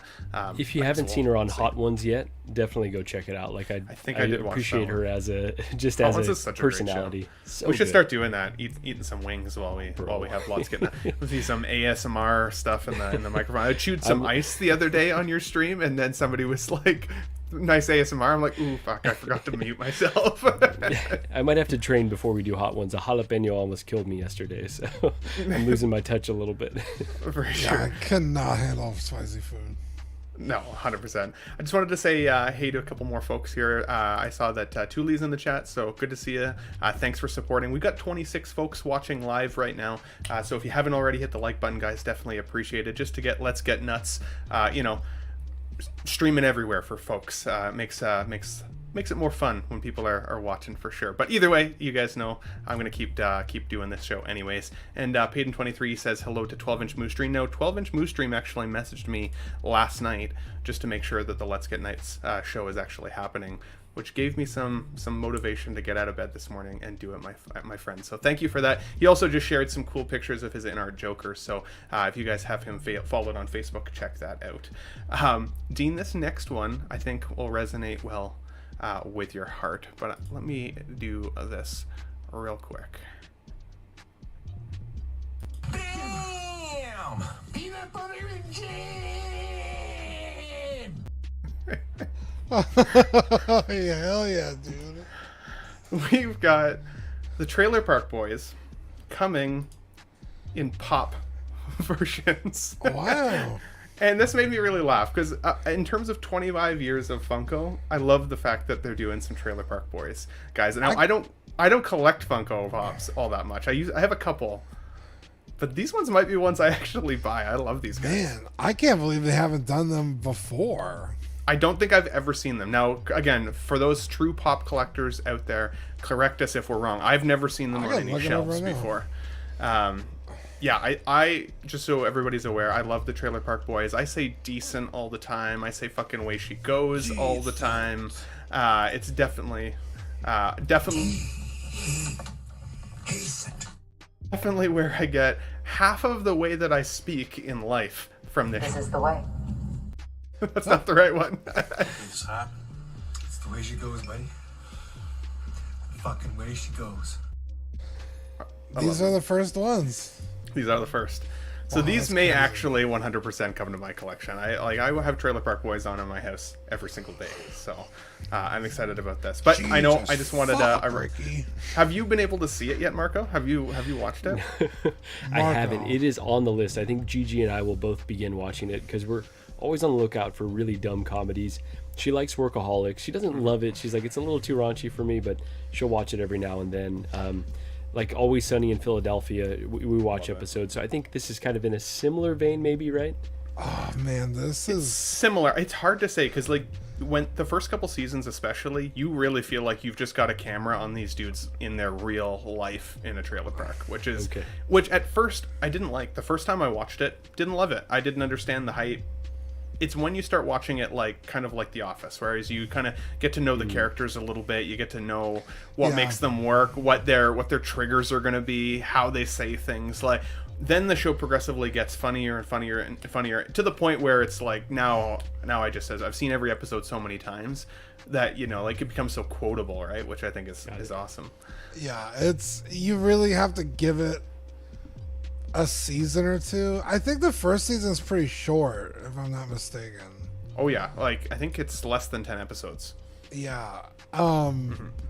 Speaker 4: If you haven't seen her on Hot Ones yet, definitely go check it out. Like, I think I did appreciate her as a personality.
Speaker 1: We should start doing that, eating some wings while we have lots getting. We'll see some ASMR stuff in the microphone. I chewed some ice the other day on your stream, and then somebody was like, nice ASMR. I'm like, ooh, fuck, I forgot to mute myself.
Speaker 4: I might have to train before we do Hot Ones. A jalapeno almost killed me yesterday, so I'm losing my touch a little bit.
Speaker 1: For sure.
Speaker 5: I cannot handle spicy food.
Speaker 1: No, 100%. I just wanted to say hey to a couple more folks here. I saw that Tuli's in the chat, so good to see you. Thanks for supporting. We've got 26 folks watching live right now, so if you haven't already hit the like button, guys, definitely appreciate it. Just to get Let's Get Nuts, streaming everywhere for folks. Makes it more fun when people are watching, for sure. But either way, you guys know I'm gonna keep doing this show anyways. And Payton23 says hello to 12-inch Moose Dream. No, 12-inch Moose Dream actually messaged me last night just to make sure that the Let's Get Nights show is actually happening, which gave me some motivation to get out of bed this morning and do it, my friend. So thank you for that. He also just shared some cool pictures of his INART Joker. So if you guys have him followed on Facebook, check that out. Dean, this next one I think will resonate well with your heart, but let me do this real quick.
Speaker 3: Bam! Peanut butter and jam!
Speaker 5: Hell yeah, dude.
Speaker 1: We've got the Trailer Park Boys coming in pop versions.
Speaker 5: Wow.
Speaker 1: And this made me really laugh because in terms of 25 years of Funko, I love the fact that they're doing some Trailer Park Boys, guys. Now I don't collect Funko Pops all that much. I have a couple, but these ones might be ones I actually buy. I love these guys.
Speaker 5: Man, I can't believe they haven't done them before.
Speaker 1: I don't think I've ever seen them. Now, again, for those true pop collectors out there, correct us if we're wrong. I've never seen them on any shelves before. Yeah, I just so everybody's aware, I love the Trailer Park Boys. I say decent all the time. I say fucking Way She Goes all the time. It's definitely where I get half of the way that I speak in life from this.
Speaker 6: This is the way.
Speaker 1: That's not the right one.
Speaker 3: It's hot. It's the way she goes, buddy. The fucking way she goes.
Speaker 5: These are the first ones.
Speaker 1: These are the first. So
Speaker 5: Wow,
Speaker 1: these
Speaker 5: that's
Speaker 1: may
Speaker 5: crazy.
Speaker 1: actually 100% come to my collection. I have Trailer Park Boys on in my house every single day, so I'm excited about this. But I know I just wanted to.
Speaker 5: Ricky.
Speaker 1: Have you been able to see it yet, Marco? Have you watched it?
Speaker 4: I
Speaker 5: Marco.
Speaker 4: haven't. It is on the list. I think Gigi and I will both begin watching it because we're always on the lookout for really dumb comedies. She likes Workaholics. She doesn't love it. She's like, it's a little too raunchy for me, but she'll watch it every now and then. Like Always Sunny in Philadelphia, we watch episodes. So I think this is kind of in a similar vein, maybe, right?
Speaker 5: Oh man, this is
Speaker 1: Similar. It's hard to say because like when the first couple seasons, especially, you really feel like you've just got a camera on these dudes in their real life in a trailer park, which at first I didn't like. The first time I watched it, didn't love it. I didn't understand the hype. It's when you start watching it like kind of like The Office, whereas you kind of get to know the characters a little bit. You get to know what
Speaker 5: Yeah.
Speaker 1: makes them work, what their triggers are going to be, how they say things. Like then the show progressively gets funnier and funnier and funnier to the point where it's like now I just says I've seen every episode so many times that like it becomes so quotable, right? Which I think is awesome.
Speaker 5: yeah. It's you really have to give it a season or two. I think the first season is pretty short, if I'm not mistaken.
Speaker 1: Oh yeah, like I think it's less than 10 episodes.
Speaker 5: Yeah.
Speaker 1: I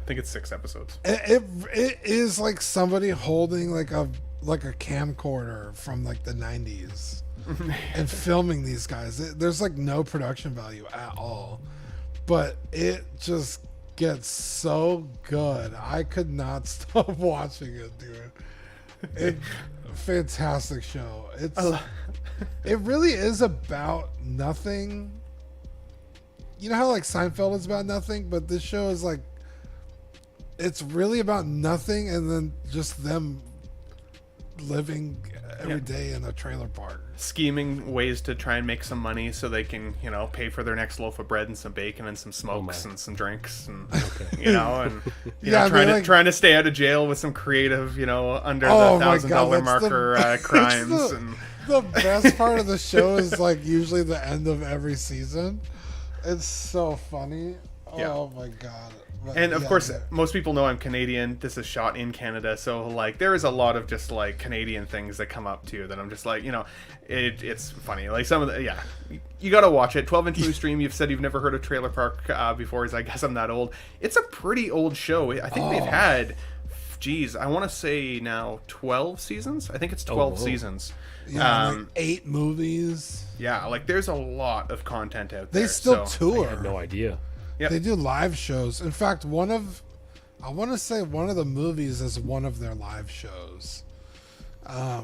Speaker 1: think it's 6 episodes.
Speaker 5: It is like somebody holding like a camcorder from like the 90s and filming these guys. There's like no production value at all, but it just gets so good. I could not stop watching it, dude. Fantastic show. It really is about nothing. You know how like Seinfeld is about nothing, but this show is like it's really about nothing and then just them living every day in a trailer park.
Speaker 1: Scheming ways to try and make some money so they can, pay for their next loaf of bread and some bacon and some smokes and some drinks and and trying to stay out of jail with some creative, under the $1,000 marker crimes
Speaker 5: the best part of the show is like usually the end of every season. It's so funny.
Speaker 1: Yeah.
Speaker 5: Oh my god. But
Speaker 1: and of course,
Speaker 5: yeah.
Speaker 1: most people know I'm Canadian. This is shot in Canada, so like there is a lot of just like Canadian things that come up too that I'm just like, it's funny. Like some of the you gotta watch it. 12-inch blue stream. You've said you've never heard of Trailer Park before. I guess I'm that old. It's a pretty old show. I think they've had, I want to say now 12 seasons. I think it's 12 seasons.
Speaker 5: Yeah, like 8 movies.
Speaker 1: Yeah, like there's a lot of content out
Speaker 5: They
Speaker 1: there.
Speaker 5: still
Speaker 1: so.
Speaker 5: tour.
Speaker 4: I had no idea.
Speaker 1: Yep.
Speaker 5: They do live shows. In fact, I want to say one of the movies is one of their live shows. I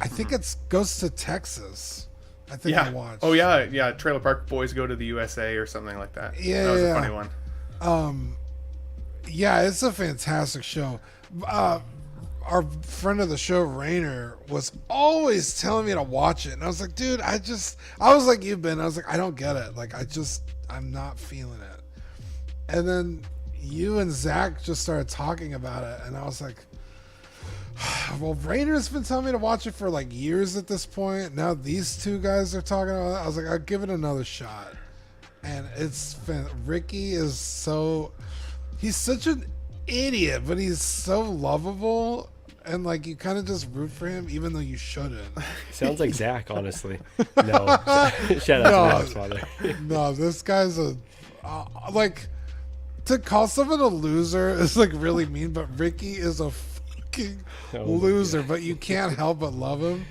Speaker 5: think it goes to Texas. I think I watched.
Speaker 1: Oh yeah. Trailer Park Boys Go to the USA or something like that.
Speaker 5: Yeah,
Speaker 1: that was
Speaker 5: yeah.
Speaker 1: a funny one.
Speaker 5: Yeah, it's a fantastic show. Our friend of the show, Rainer, was always telling me to watch it, and I was like, dude, I was like you've been. I was like, I don't get it. Like, I'm not feeling it. And then you and Zach just started talking about it, and I was like, well, Rainer's been telling me to watch it for like years at this point. Now these two guys are talking about it. I was like, I'll give it another shot. And Ricky is he's such an idiot, but he's so lovable. And like you kind of just root for him, even though you shouldn't.
Speaker 4: Sounds like Zach, honestly. No, shout out to Zach's father.
Speaker 5: No, this guy's like to call someone a loser is like really mean, but Ricky is a fucking loser. But you can't help but love him.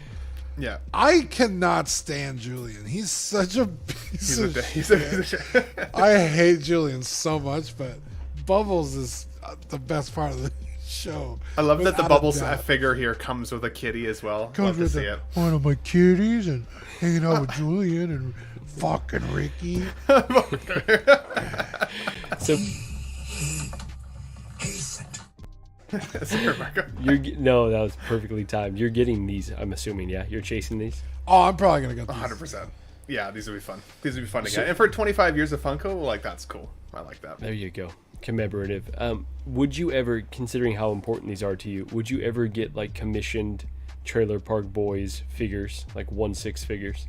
Speaker 1: Yeah.
Speaker 5: I cannot stand Julian. He's such a piece of
Speaker 1: He's a
Speaker 5: shit.
Speaker 1: piece of shit.
Speaker 5: I hate Julian so much, but Bubbles is the best part of the show.
Speaker 1: I love that the
Speaker 5: Without a
Speaker 1: Bubbles
Speaker 5: doubt.
Speaker 1: figure here comes with a kitty as well.
Speaker 5: Comes
Speaker 1: Love to
Speaker 5: with
Speaker 1: see it.
Speaker 5: one of my kitties and hanging out with Julian and fucking Ricky.
Speaker 4: So
Speaker 1: Sorry, Marco.
Speaker 4: no, that was perfectly timed. You're getting these, I'm assuming, yeah? You're chasing these?
Speaker 5: Oh, I'm probably gonna get these.
Speaker 1: 100%. Yeah, these would be fun. These would be fun to get. And for 25 years of Funko, like that's cool. I like that.
Speaker 4: There you go. Commemorative. Would you ever, considering how important these are to you, would you ever get like commissioned Trailer Park Boys figures, like 1/6 figures?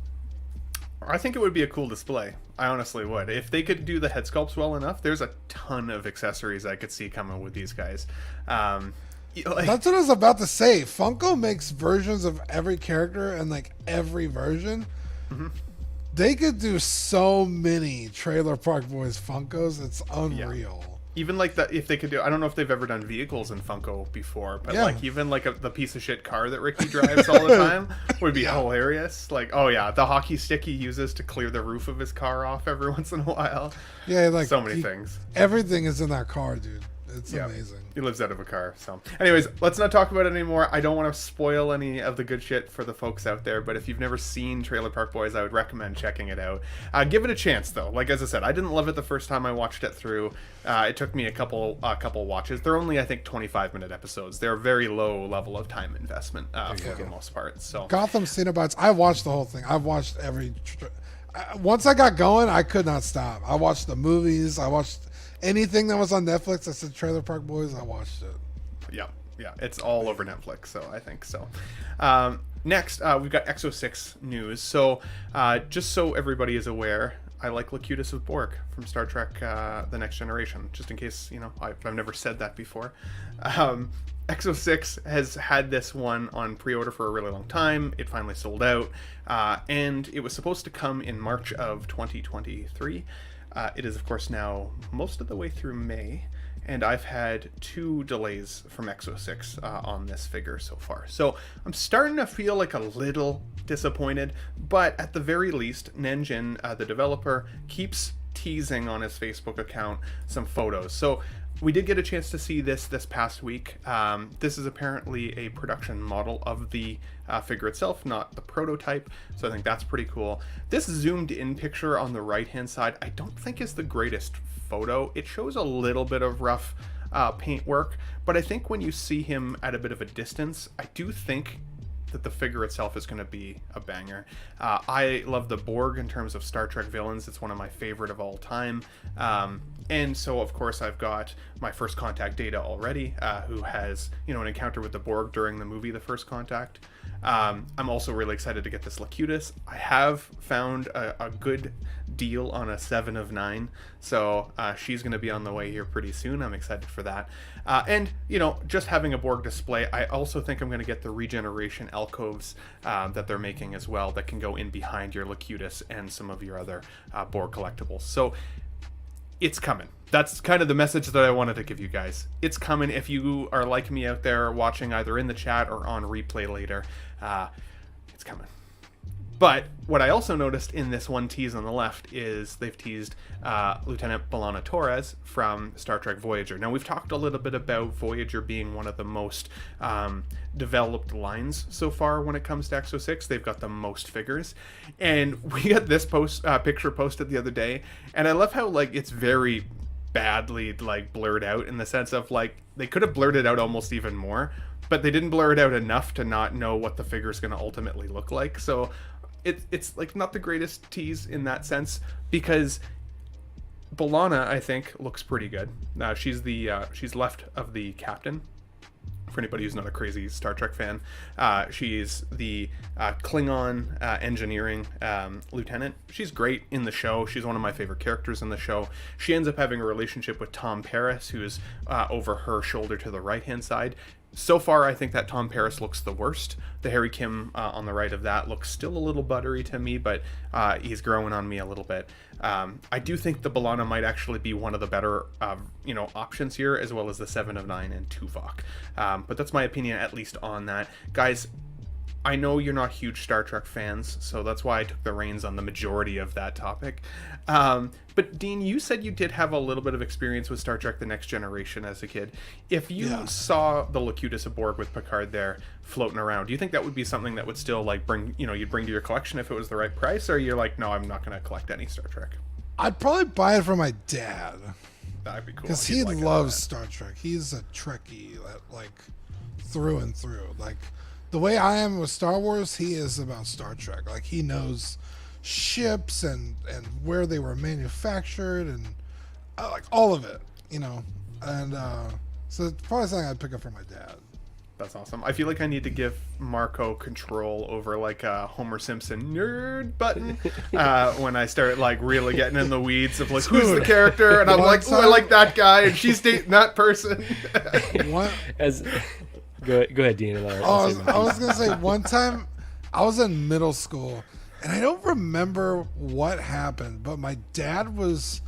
Speaker 1: I think it would be a cool display. I honestly would. If they could do the head sculpts well enough, there's a ton of accessories I could see coming with these guys.
Speaker 5: That's what I was about to say. Funko makes versions of every character and like every version. They could do so many Trailer Park Boys Funkos. It's unreal.
Speaker 1: Even like that, if they could do, I don't know if they've ever done vehicles in Funko before, but like even like the piece of shit car that Ricky drives all the time would be hilarious. Like, oh yeah, the hockey stick he uses to clear the roof of his car off every once in a while.
Speaker 5: Yeah, like
Speaker 1: so many things.
Speaker 5: Everything is in that car, dude. It's amazing.
Speaker 1: He lives out of a car. So anyways, let's not talk about it anymore. I don't want to spoil any of the good shit for the folks out there, but if you've never seen Trailer Park Boys, I would recommend checking it out. Give it a chance though. Like, as I said, I didn't love it the first time I watched it through. It took me a couple watches. They're only, I think, 25-minute episodes. They're a very low level of time investment for the most part. So
Speaker 5: Gotham Cenobites, I watched the whole thing. I've watched every once I got going, I could not stop. I watched the movies. I watched anything that was on Netflix that said Trailer Park Boys, I watched it.
Speaker 1: Yeah, it's all over Netflix, so I think so. Next, we've got EXO-6 news. So, just so everybody is aware, I like Locutus with Borg from Star Trek The Next Generation, just in case, I've never said that before. EXO-6 has had this one on pre-order for a really long time. It finally sold out, and it was supposed to come in March of 2023. It is, of course, now most of the way through May, and I've had 2 delays from EXO-6 on this figure so far. So I'm starting to feel like a little disappointed, but at the very least, Nenjin, the developer, keeps teasing on his Facebook account some photos. So we did get a chance to see this past week. This is apparently a production model of the figure itself, not the prototype, so I think that's pretty cool. This zoomed in picture on the right hand side I don't think is the greatest photo. It shows a little bit of rough paint work, but I think when you see him at a bit of a distance, I do think that the figure itself is going to be a banger. I love the Borg in terms of Star Trek villains. It's one of my favorite of all time. And so, of course, I've got my First Contact Data already, who has, an encounter with the Borg during the movie The First Contact. I'm also really excited to get this Locutus. I have found a good deal on a 7 of 9, so she's going to be on the way here pretty soon. I'm excited for that. And, just having a Borg display, I also think I'm going to get the regeneration alcoves that they're making as well that can go in behind your Locutus and some of your other Borg collectibles. So it's coming. That's kind of the message that I wanted to give you guys. It's coming. If you are like me out there watching either in the chat or on replay later, it's coming. But what I also noticed in this one tease on the left is they've teased Lieutenant B'Elanna Torres from Star Trek Voyager. Now, we've talked a little bit about Voyager being one of the most developed lines so far when it comes to EXO-6. They've got the most figures. And we got this picture posted the other day, and I love how, it's very badly, blurred out in the sense of, they could have blurred it out almost even more, but they didn't blur it out enough to not know what the figure is going to ultimately look like. So it's not the greatest tease in that sense, because B'Elanna, I think, looks pretty good. She's left of the captain. For anybody who's not a crazy Star Trek fan, she's the Klingon engineering lieutenant. She's great in the show. She's one of my favorite characters in the show. She ends up having a relationship with Tom Paris, who's over her shoulder to the right-hand side. So far, I think that Tom Paris looks the worst. The Harry Kim on the right of that looks still a little buttery to me, but he's growing on me a little bit. I do think the B'Elanna might actually be one of the better, options here, as well as the 7 of 9 and Tuvok. But that's my opinion, at least on that. Guys, I know you're not huge Star Trek fans, so that's why I took the reins on the majority of that topic. But Dean, you said you did have a little bit of experience with Star Trek The Next Generation as a kid. If you saw the Locutus aboard with Picard there floating around, do you think that would be something that would still bring, you'd bring to your collection if it was the right price? Or you're like, no, I'm not going to collect any Star Trek?
Speaker 5: I'd probably buy it for my dad.
Speaker 1: That'd be cool.
Speaker 5: Because he loves Star Trek. He's a Trekkie, through and through. The way I am with Star Wars, he is about Star Trek. He knows ships and where they were manufactured and all of it, And so it's probably something I'd pick up for my dad.
Speaker 1: That's awesome. I feel like I need to give Marco control over like a Homer Simpson nerd button when I start like really getting in the weeds of like who's the character, and I'm like, oh, I like that guy, and she's dating that person.
Speaker 5: What?
Speaker 4: Go ahead, Dean. And I'll say
Speaker 5: I was gonna say one time I was in middle school, and I don't remember what happened, but my dad was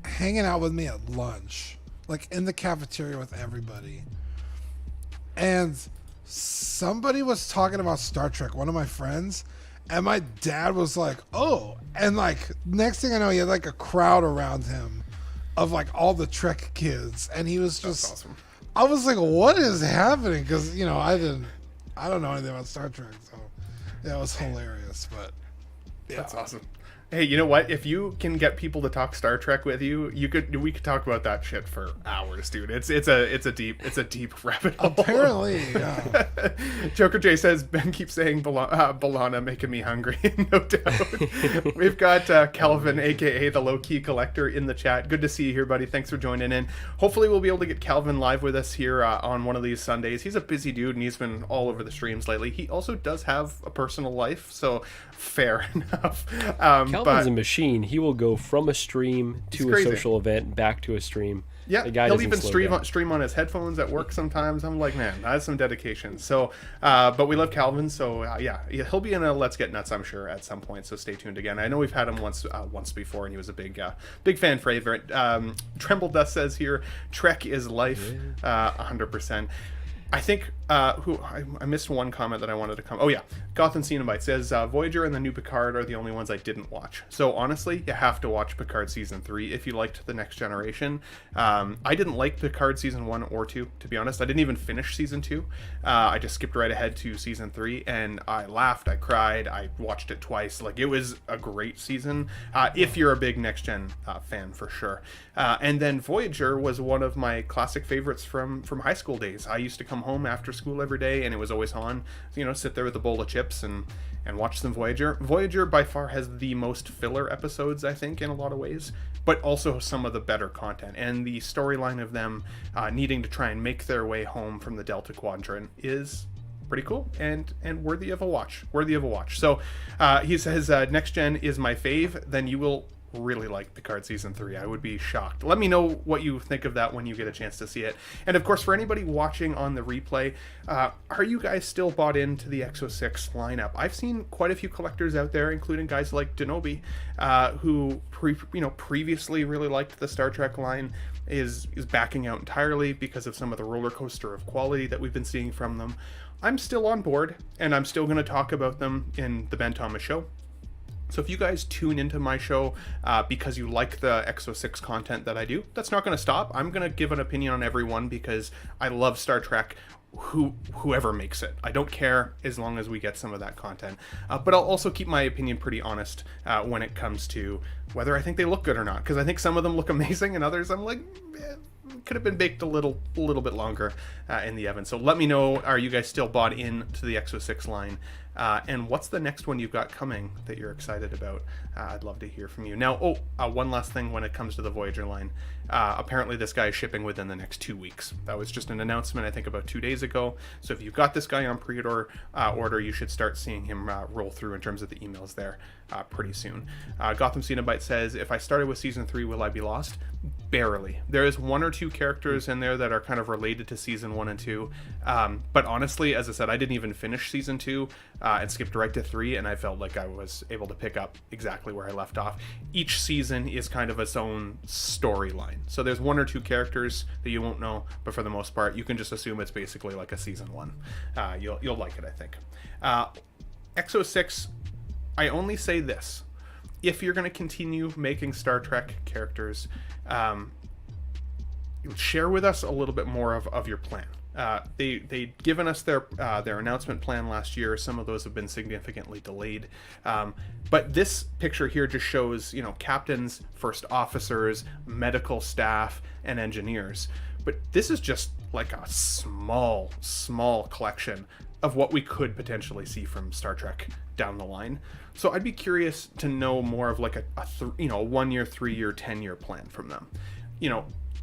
Speaker 5: hanging out with me at lunch, like in the cafeteria with everybody. And somebody was talking about Star Trek, one of my friends, and my dad was like, oh, and like next thing I know, he had like a crowd around him of like all the Trek kids, and he was just,
Speaker 1: That's awesome.
Speaker 5: I was like, what is happening? Because, you know, I don't know anything about Star Trek, so yeah, it was hilarious, but yeah.
Speaker 1: That's awesome. Hey, you know what? If you can get people to talk Star Trek with you, we could talk about that shit for hours, dude. It's a deep rabbit hole.
Speaker 5: Apparently, yeah.
Speaker 1: Joker J says Ben keeps saying Balana making me hungry. No doubt. We've got Calvin, aka the Low Key Collector, in the chat. Good to see you here, buddy. Thanks for joining in. Hopefully, we'll be able to get Calvin live with us here on one of these Sundays. He's a busy dude, and he's been all over the streams lately. He also does have a personal life, so fair enough.
Speaker 4: Calvin's a machine. He will go from a stream to a social event, back to a stream.
Speaker 1: Yeah,
Speaker 4: the guy
Speaker 1: he'll
Speaker 4: doesn't
Speaker 1: even
Speaker 4: slow
Speaker 1: stream on his headphones at work sometimes. I'm like, man, that's some dedication. So, but we love Calvin, so yeah, he'll be in a Let's Get Nuts, I'm sure, at some point. So stay tuned again. I know we've had him once before, and he was a big fan favorite. Tremble Dust says here, Trek is life, 100%. I think I missed one comment that I wanted to come. Oh yeah, Gotham Cenobite says Voyager and the new Picard are the only ones I didn't watch. So honestly, you have to watch Picard season 3 if you liked The Next Generation. I didn't like Picard season 1 or 2, to be honest. I didn't even finish season 2. I just skipped right ahead to season 3, and I laughed, I cried, I watched it twice. Like, it was a great season if you're a big Next Gen fan, for sure. And then Voyager was one of my classic favorites from high school days. I used to come home after school every day, and it was always on. You know, sit there with a bowl of chips and watch some Voyager. Voyager by far has the most filler episodes, I think, in a lot of ways, but also some of the better content. And the storyline of them needing to try and make their way home from the Delta Quadrant is pretty cool and worthy of a watch. So he says Next Gen is my fave. Then you will really like Picard season 3. I would be shocked. Let me know what you think of that when you get a chance to see it. And of course, for anybody watching on the replay, are you guys still bought into the EXO-6 lineup? I've seen quite a few collectors out there, including guys like Denobi, who previously really liked the Star Trek line, is backing out entirely because of some of the roller coaster of quality that we've been seeing from them. I'm still on board, and I'm still going to talk about them in the Ben Thomas Show. So if you guys tune into my show because you like the EXO-6 content that I do, that's not going to stop. I'm going to give an opinion on everyone because I love Star Trek, whoever makes it. I don't care as long as we get some of that content. But I'll also keep my opinion pretty honest when it comes to whether I think they look good or not. Because I think some of them look amazing, and others I'm like, could have been baked a little bit longer in the oven. So let me know, are you guys still bought in to the EXO-6 line? And what's the next one you've got coming that you're excited about? I'd love to hear from you. Now, one last thing when it comes to the Voyager line. Apparently this guy is shipping within the next 2 weeks. That was just an announcement, I think, about 2 days ago. So if you've got this guy on pre-order, you should start seeing him roll through in terms of the emails there pretty soon. Gotham Cenobite says, if I started with season 3, will I be lost? Barely. There is 1 or 2 characters in there that are kind of related to season 1 and 2. But honestly, as I said, I didn't even finish season 2 and skipped right to 3, and I felt like I was able to pick up exactly where I left off. Each season is kind of its own storyline. So there's 1 or 2 characters that you won't know, but for the most part, you can just assume it's basically like a season 1. You'll like it, I think. EXO-6, I only say this. If you're going to continue making Star Trek characters, share with us a little bit more of your plan. They'd given us their announcement plan last year. Some of those have been significantly delayed. But this picture here just shows, captains, first officers, medical staff, and engineers. But this is just like a small collection of what we could potentially see from Star Trek down the line. So I'd be curious to know more of like a 1 year, 3 year, 10-year plan from them.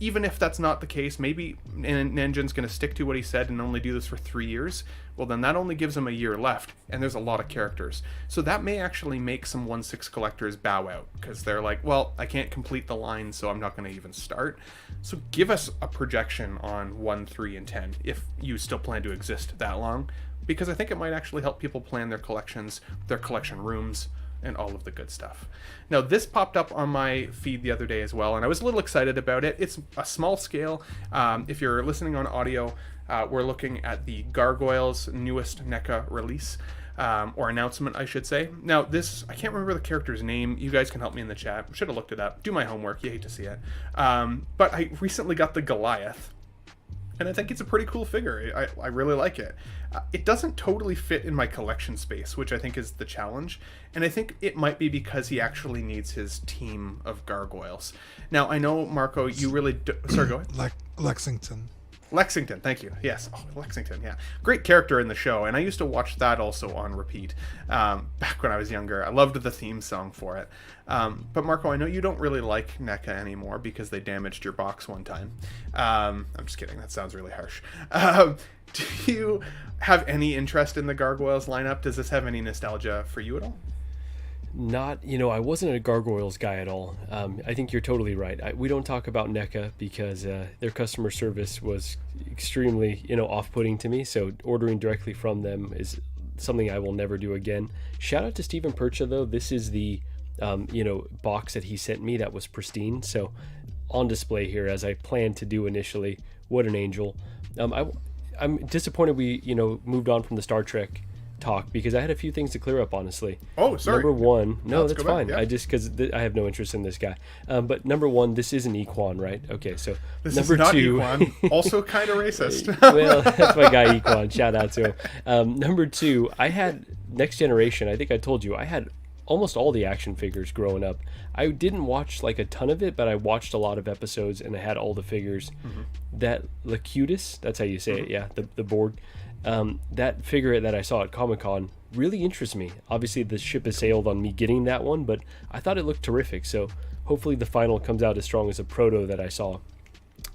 Speaker 1: even if that's not the case, maybe Nanjin's going to stick to what he said and only do this for 3 years. Well, then that only gives him a year left, and there's a lot of characters. So that may actually make some 1/6 collectors bow out, because they're like, well, I can't complete the line, so I'm not going to even start. So give us a projection on 1, 3, and 10, if you still plan to exist that long, because I think it might actually help people plan their collections, their collection rooms, and all of the good stuff. Now, this popped up on my feed the other day as well, and I was a little excited about it. It's a small scale. If you're listening on audio, we're looking at the Gargoyles newest NECA release, or announcement, I should say. Now, this, I can't remember the character's name. You guys can help me in the chat. Should have looked it up. Do my homework. You hate to see it. But I recently got the Goliath, and I think it's a pretty cool figure. I really like it. It doesn't totally fit in my collection space, which I think is the challenge. And I think it might be because he actually needs his team of gargoyles. Now, I know, Marco, you really do... Sorry, go ahead.
Speaker 5: Lexington.
Speaker 1: Lexington, thank you. Yes, Lexington, yeah. Great character in the show, and I used to watch that also on repeat back when I was younger. I loved the theme song for it. But Marco, I know you don't really like NECA anymore because they damaged your box one time. I'm just kidding, that sounds really harsh. Do you have any interest in the Gargoyles lineup? Does this have any nostalgia for you at all?
Speaker 4: Not, I wasn't a Gargoyles guy at all. I think you're totally right. We don't talk about NECA because their customer service was extremely, off-putting to me. So ordering directly from them is something I will never do again. Shout out to Stephen Percha, though. This is the, box that he sent me that was pristine. So on display here, as I planned to do initially. What an angel. I'm disappointed we, moved on from the Star Trek talk because I had a few things to clear up, honestly.
Speaker 1: Oh, sorry.
Speaker 4: Number one, no,
Speaker 1: Let's
Speaker 4: that's
Speaker 1: go back,
Speaker 4: fine.
Speaker 1: yeah.
Speaker 4: I just because I have no interest in this guy. But number one, this is an Equan, right? Okay, so
Speaker 1: This
Speaker 4: number
Speaker 1: is not
Speaker 4: two,
Speaker 1: Equan, also kind of racist.
Speaker 4: well, that's my guy Equan. Shout out to him. Number two, I had Next Generation. I think I told you I had almost all the action figures growing up. I didn't watch like a ton of it, but I watched a lot of episodes and I had all the figures. That Locutus, that's how you say it, yeah, the board. That figure that I saw at Comic-Con really interests me. Obviously, the ship has sailed on me getting that one, but I thought it looked terrific. So hopefully the final comes out as strong as a proto that I saw.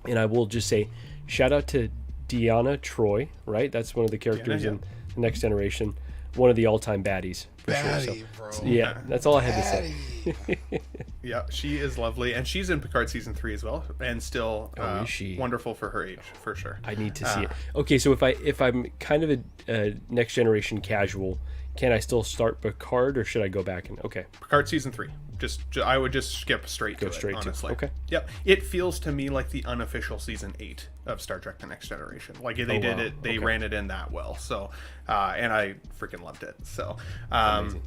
Speaker 4: And I will just say, shout out to Deanna Troy, right? That's one of the characters in the Next Generation. One of the all-time baddies, for sure. So,
Speaker 5: bro.
Speaker 4: yeah, that's all I had to say.
Speaker 1: Yeah, she is lovely, and she's in Picard season 3 as well, and still
Speaker 4: is she?
Speaker 1: wonderful for her age, for sure.
Speaker 4: I need to see it. Okay, so if I'm kind of a Next Generation casual, can I still start Picard, or should I go back and
Speaker 1: Picard season 3. I would just skip straight to
Speaker 4: straight
Speaker 1: it,
Speaker 4: to-
Speaker 1: honestly.
Speaker 4: okay.
Speaker 1: Yep. It feels to me like the unofficial season 8 of Star Trek: The Next Generation. Like they did
Speaker 4: wow.
Speaker 1: it, they
Speaker 4: Okay.
Speaker 1: ran it in that well. So, and I freaking loved it. So,
Speaker 4: Amazing.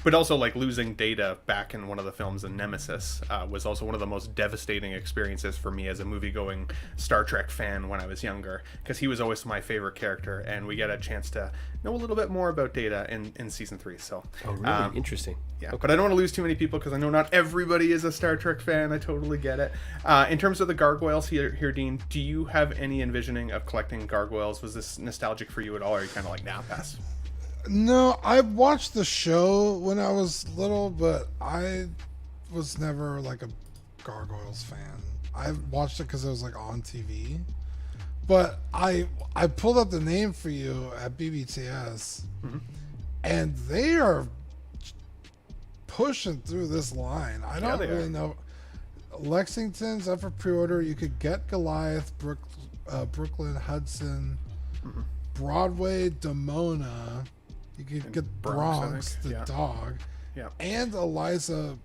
Speaker 1: but also like losing Data back in one of the films in Nemesis was also one of the most devastating experiences for me as a movie-going Star Trek fan when I was younger, because he was always my favorite character, and we get a chance to know a little bit more about Data in season 3. So,
Speaker 4: Oh, really? Interesting.
Speaker 1: yeah, but I don't want to lose too many people because I know not everybody is a Star Trek fan. I totally get it. In terms of the Gargoyles here, Dean, do you have any envisioning of collecting Gargoyles? Was this nostalgic for you at all, or are you kind of like, nah, pass?
Speaker 5: No, I watched the show when I was little, but I was never like a Gargoyles fan. I watched it because it was like on TV. But I pulled up the name for you at BBTS, and they are pushing through this line. I don't
Speaker 1: they
Speaker 5: really
Speaker 1: are.
Speaker 5: know. Lexington's up for pre-order. You could get Goliath, Brooklyn, Hudson, Broadway, Demona. You could get
Speaker 1: Bronx, I
Speaker 5: Bronx,
Speaker 1: think.
Speaker 5: the
Speaker 1: Yeah.
Speaker 5: dog,
Speaker 1: Yeah.
Speaker 5: and Eliza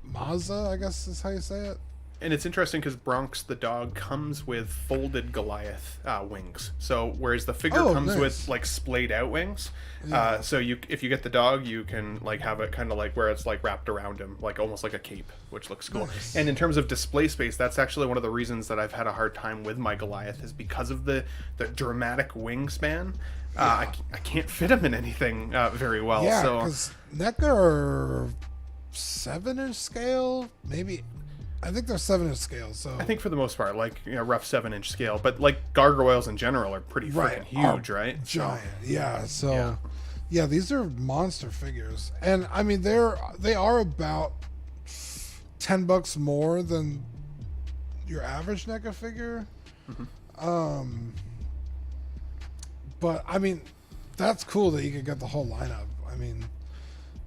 Speaker 5: Maza, I guess is how you say it.
Speaker 1: And it's interesting because Bronx the dog comes with folded Goliath wings. So whereas the figure
Speaker 5: Oh,
Speaker 1: comes
Speaker 5: nice.
Speaker 1: with like splayed out wings,
Speaker 5: Yeah.
Speaker 1: so if you get the dog, you can like have it kind of like where it's like wrapped around him, like almost like a cape, which looks cool.
Speaker 5: Nice.
Speaker 1: And in terms of display space, that's actually one of the reasons that I've had a hard time with my Goliath is because of the dramatic wingspan. I can't fit him in anything very well.
Speaker 5: Yeah,
Speaker 1: so
Speaker 5: because NECA are 7-inch scale, maybe. I think they're 7-inch scale. So
Speaker 1: I think for the most part, like rough 7-inch scale, but like Gargoyles in general are pretty freaking huge, right? So-
Speaker 5: Giant, yeah. So, yeah, these are monster figures, and I mean they are about $10 more than your average NECA figure.
Speaker 1: Mm-hmm.
Speaker 5: But I mean, that's cool that you could get the whole lineup. I mean,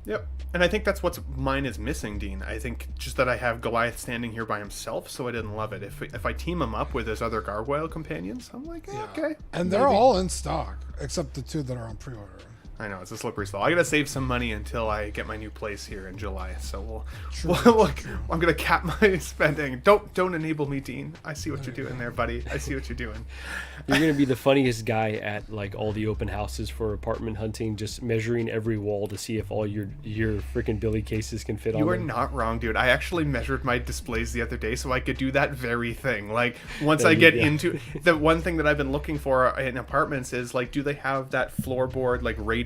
Speaker 1: Yep. And I think that's what's mine is missing, Dean. I think just that I have Goliath standing here by himself, so I didn't love it. If I team him up with his other Gargoyle companions, I'm like, okay.
Speaker 5: and they're all in stock except the 2 that are on pre-order.
Speaker 1: I know, it's a slippery slope. I gotta save some money until I get my new place here in July. So
Speaker 5: True.
Speaker 1: I'm gonna cap my spending. Don't enable me, Dean. I see what you're doing there, buddy. I see what you're doing.
Speaker 4: You're gonna be the funniest guy at like all the open houses for apartment hunting, just measuring every wall to see if all your freaking Billy cases can fit on
Speaker 1: You are
Speaker 4: them.
Speaker 1: not wrong, dude. I actually measured my displays the other day so I could do that very thing. Like, once
Speaker 4: There
Speaker 1: I
Speaker 4: you
Speaker 1: get
Speaker 4: go.
Speaker 1: into the one thing that I've been looking for in apartments is like, do they have that floorboard like radiator?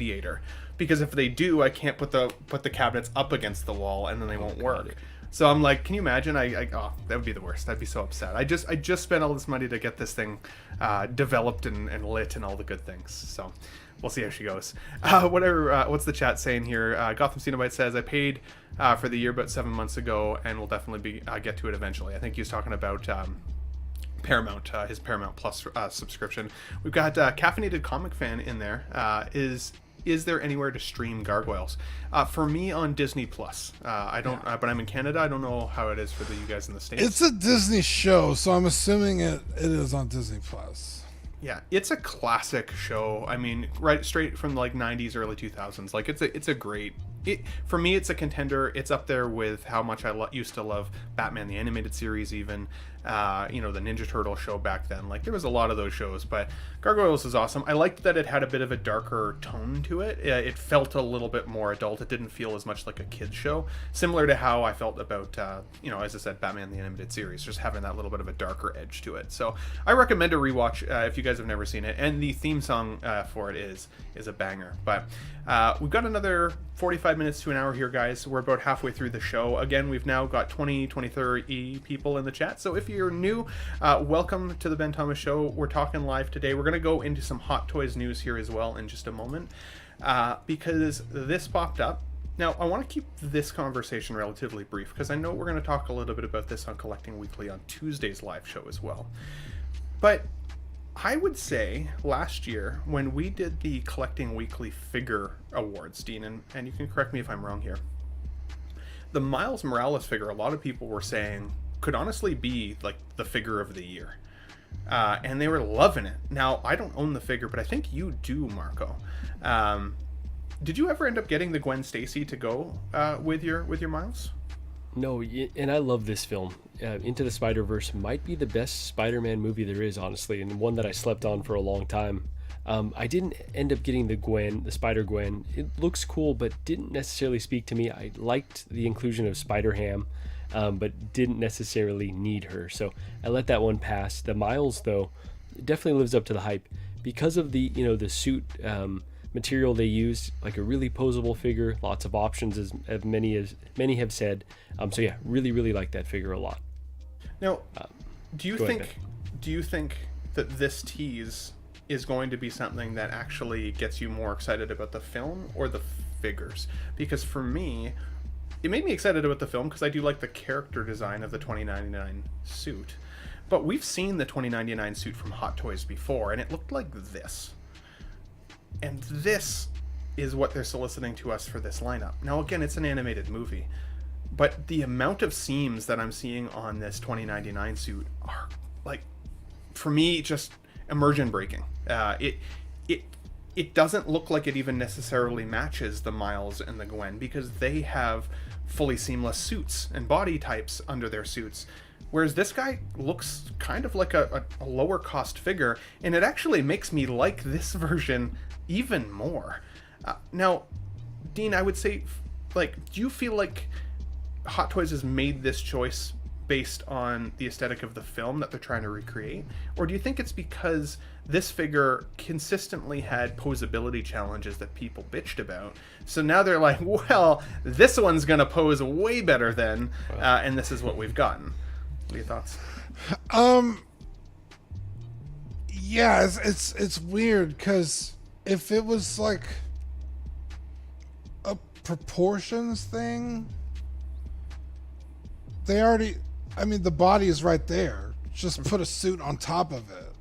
Speaker 1: Because if they do, I can't put the cabinets up against the wall and then they won't work. So I'm like, can you imagine? Oh, that would be the worst. I'd be so upset. I just spent all this money to get this thing developed and lit and all the good things. So we'll see how she goes. What's the chat saying here? Gotham Cenobite says, I paid for the year about 7 months ago and will definitely get to it eventually. I think he was talking about Paramount, his Paramount Plus subscription. We've got Caffeinated Comic Fan in there. Is there anywhere to stream Gargoyles? For me on Disney Plus. I don't, but I'm in Canada. I don't know how it is for you guys in the States.
Speaker 5: It's a Disney show, so I'm assuming it is on Disney Plus.
Speaker 1: Yeah, it's a classic show. I mean, right straight from like 90s, early 2000s. Like it's a great. For me, it's a contender. It's up there with how much I used to love Batman the Animated Series, even the Ninja Turtle show back then. Like there was a lot of those shows, but Gargoyles is awesome. I liked that it had a bit of a darker tone to it. It felt a little bit more adult. It didn't feel as much like a kids show, similar to how I felt about as I said, Batman the Animated Series, just having that little bit of a darker edge to it. So I recommend a rewatch if you guys have never seen it. And the theme song for it is a banger. But we've got another 45 minutes to an hour here, guys. We're about halfway through the show. Again, we've now got 30 people in the chat. So if you're new, welcome to the Ben Thomas Show. We're talking live today. We're going to go into some Hot Toys news here as well in just a moment because this popped up. Now, I want to keep this conversation relatively brief because I know we're going to talk a little bit about this on Collecting Weekly on Tuesday's live show as well. But I would say last year when we did the Collecting Weekly Figure Awards, Dean, and you can correct me if I'm wrong here, the Miles Morales figure, a lot of people were saying could honestly be like the figure of the year. And they were loving it. Now, I don't own the figure, but I think you do, Marco. Did you ever end up getting the Gwen Stacy to go with your Miles?
Speaker 4: No, and I love this film. Into the Spiderverse might be the best Spider-Man movie there is, honestly, and one that I slept on for a long time. I didn't end up getting the Spider-Gwen. It looks cool, but didn't necessarily speak to me. I liked the inclusion of Spider-Ham, but didn't necessarily need her, so I let that one pass. The Miles, though, definitely lives up to the hype because of the suit material they used, like a really posable figure, lots of options, as many have said. So yeah, really like that figure a lot.
Speaker 1: Now, do you think that this tease is going to be something that actually gets you more excited about the film or the figures? Because for me, it made me excited about the film because I do like the character design of the 2099 suit. But we've seen the 2099 suit from Hot Toys before, and it looked like this. And this is what they're soliciting to us for this lineup. Now, again, it's an animated movie, but the amount of seams that I'm seeing on this 2099 suit are, like, for me, just immersion breaking. It doesn't look like it even necessarily matches the Miles and the Gwen because they have fully seamless suits and body types under their suits. Whereas this guy looks kind of like a lower cost figure, and it actually makes me like this version even more. Now, Dean, I would say, like, do you feel like Hot Toys has made this choice based on the aesthetic of the film that they're trying to recreate? Or do you think it's because this figure consistently had posability challenges that people bitched about? So now they're like, well, this one's going to pose way better than, and this is what we've gotten. What are your thoughts?
Speaker 5: Yeah, it's weird because if it was like a proportions thing, they already, I mean, the body is right there. Just put a suit on top of it.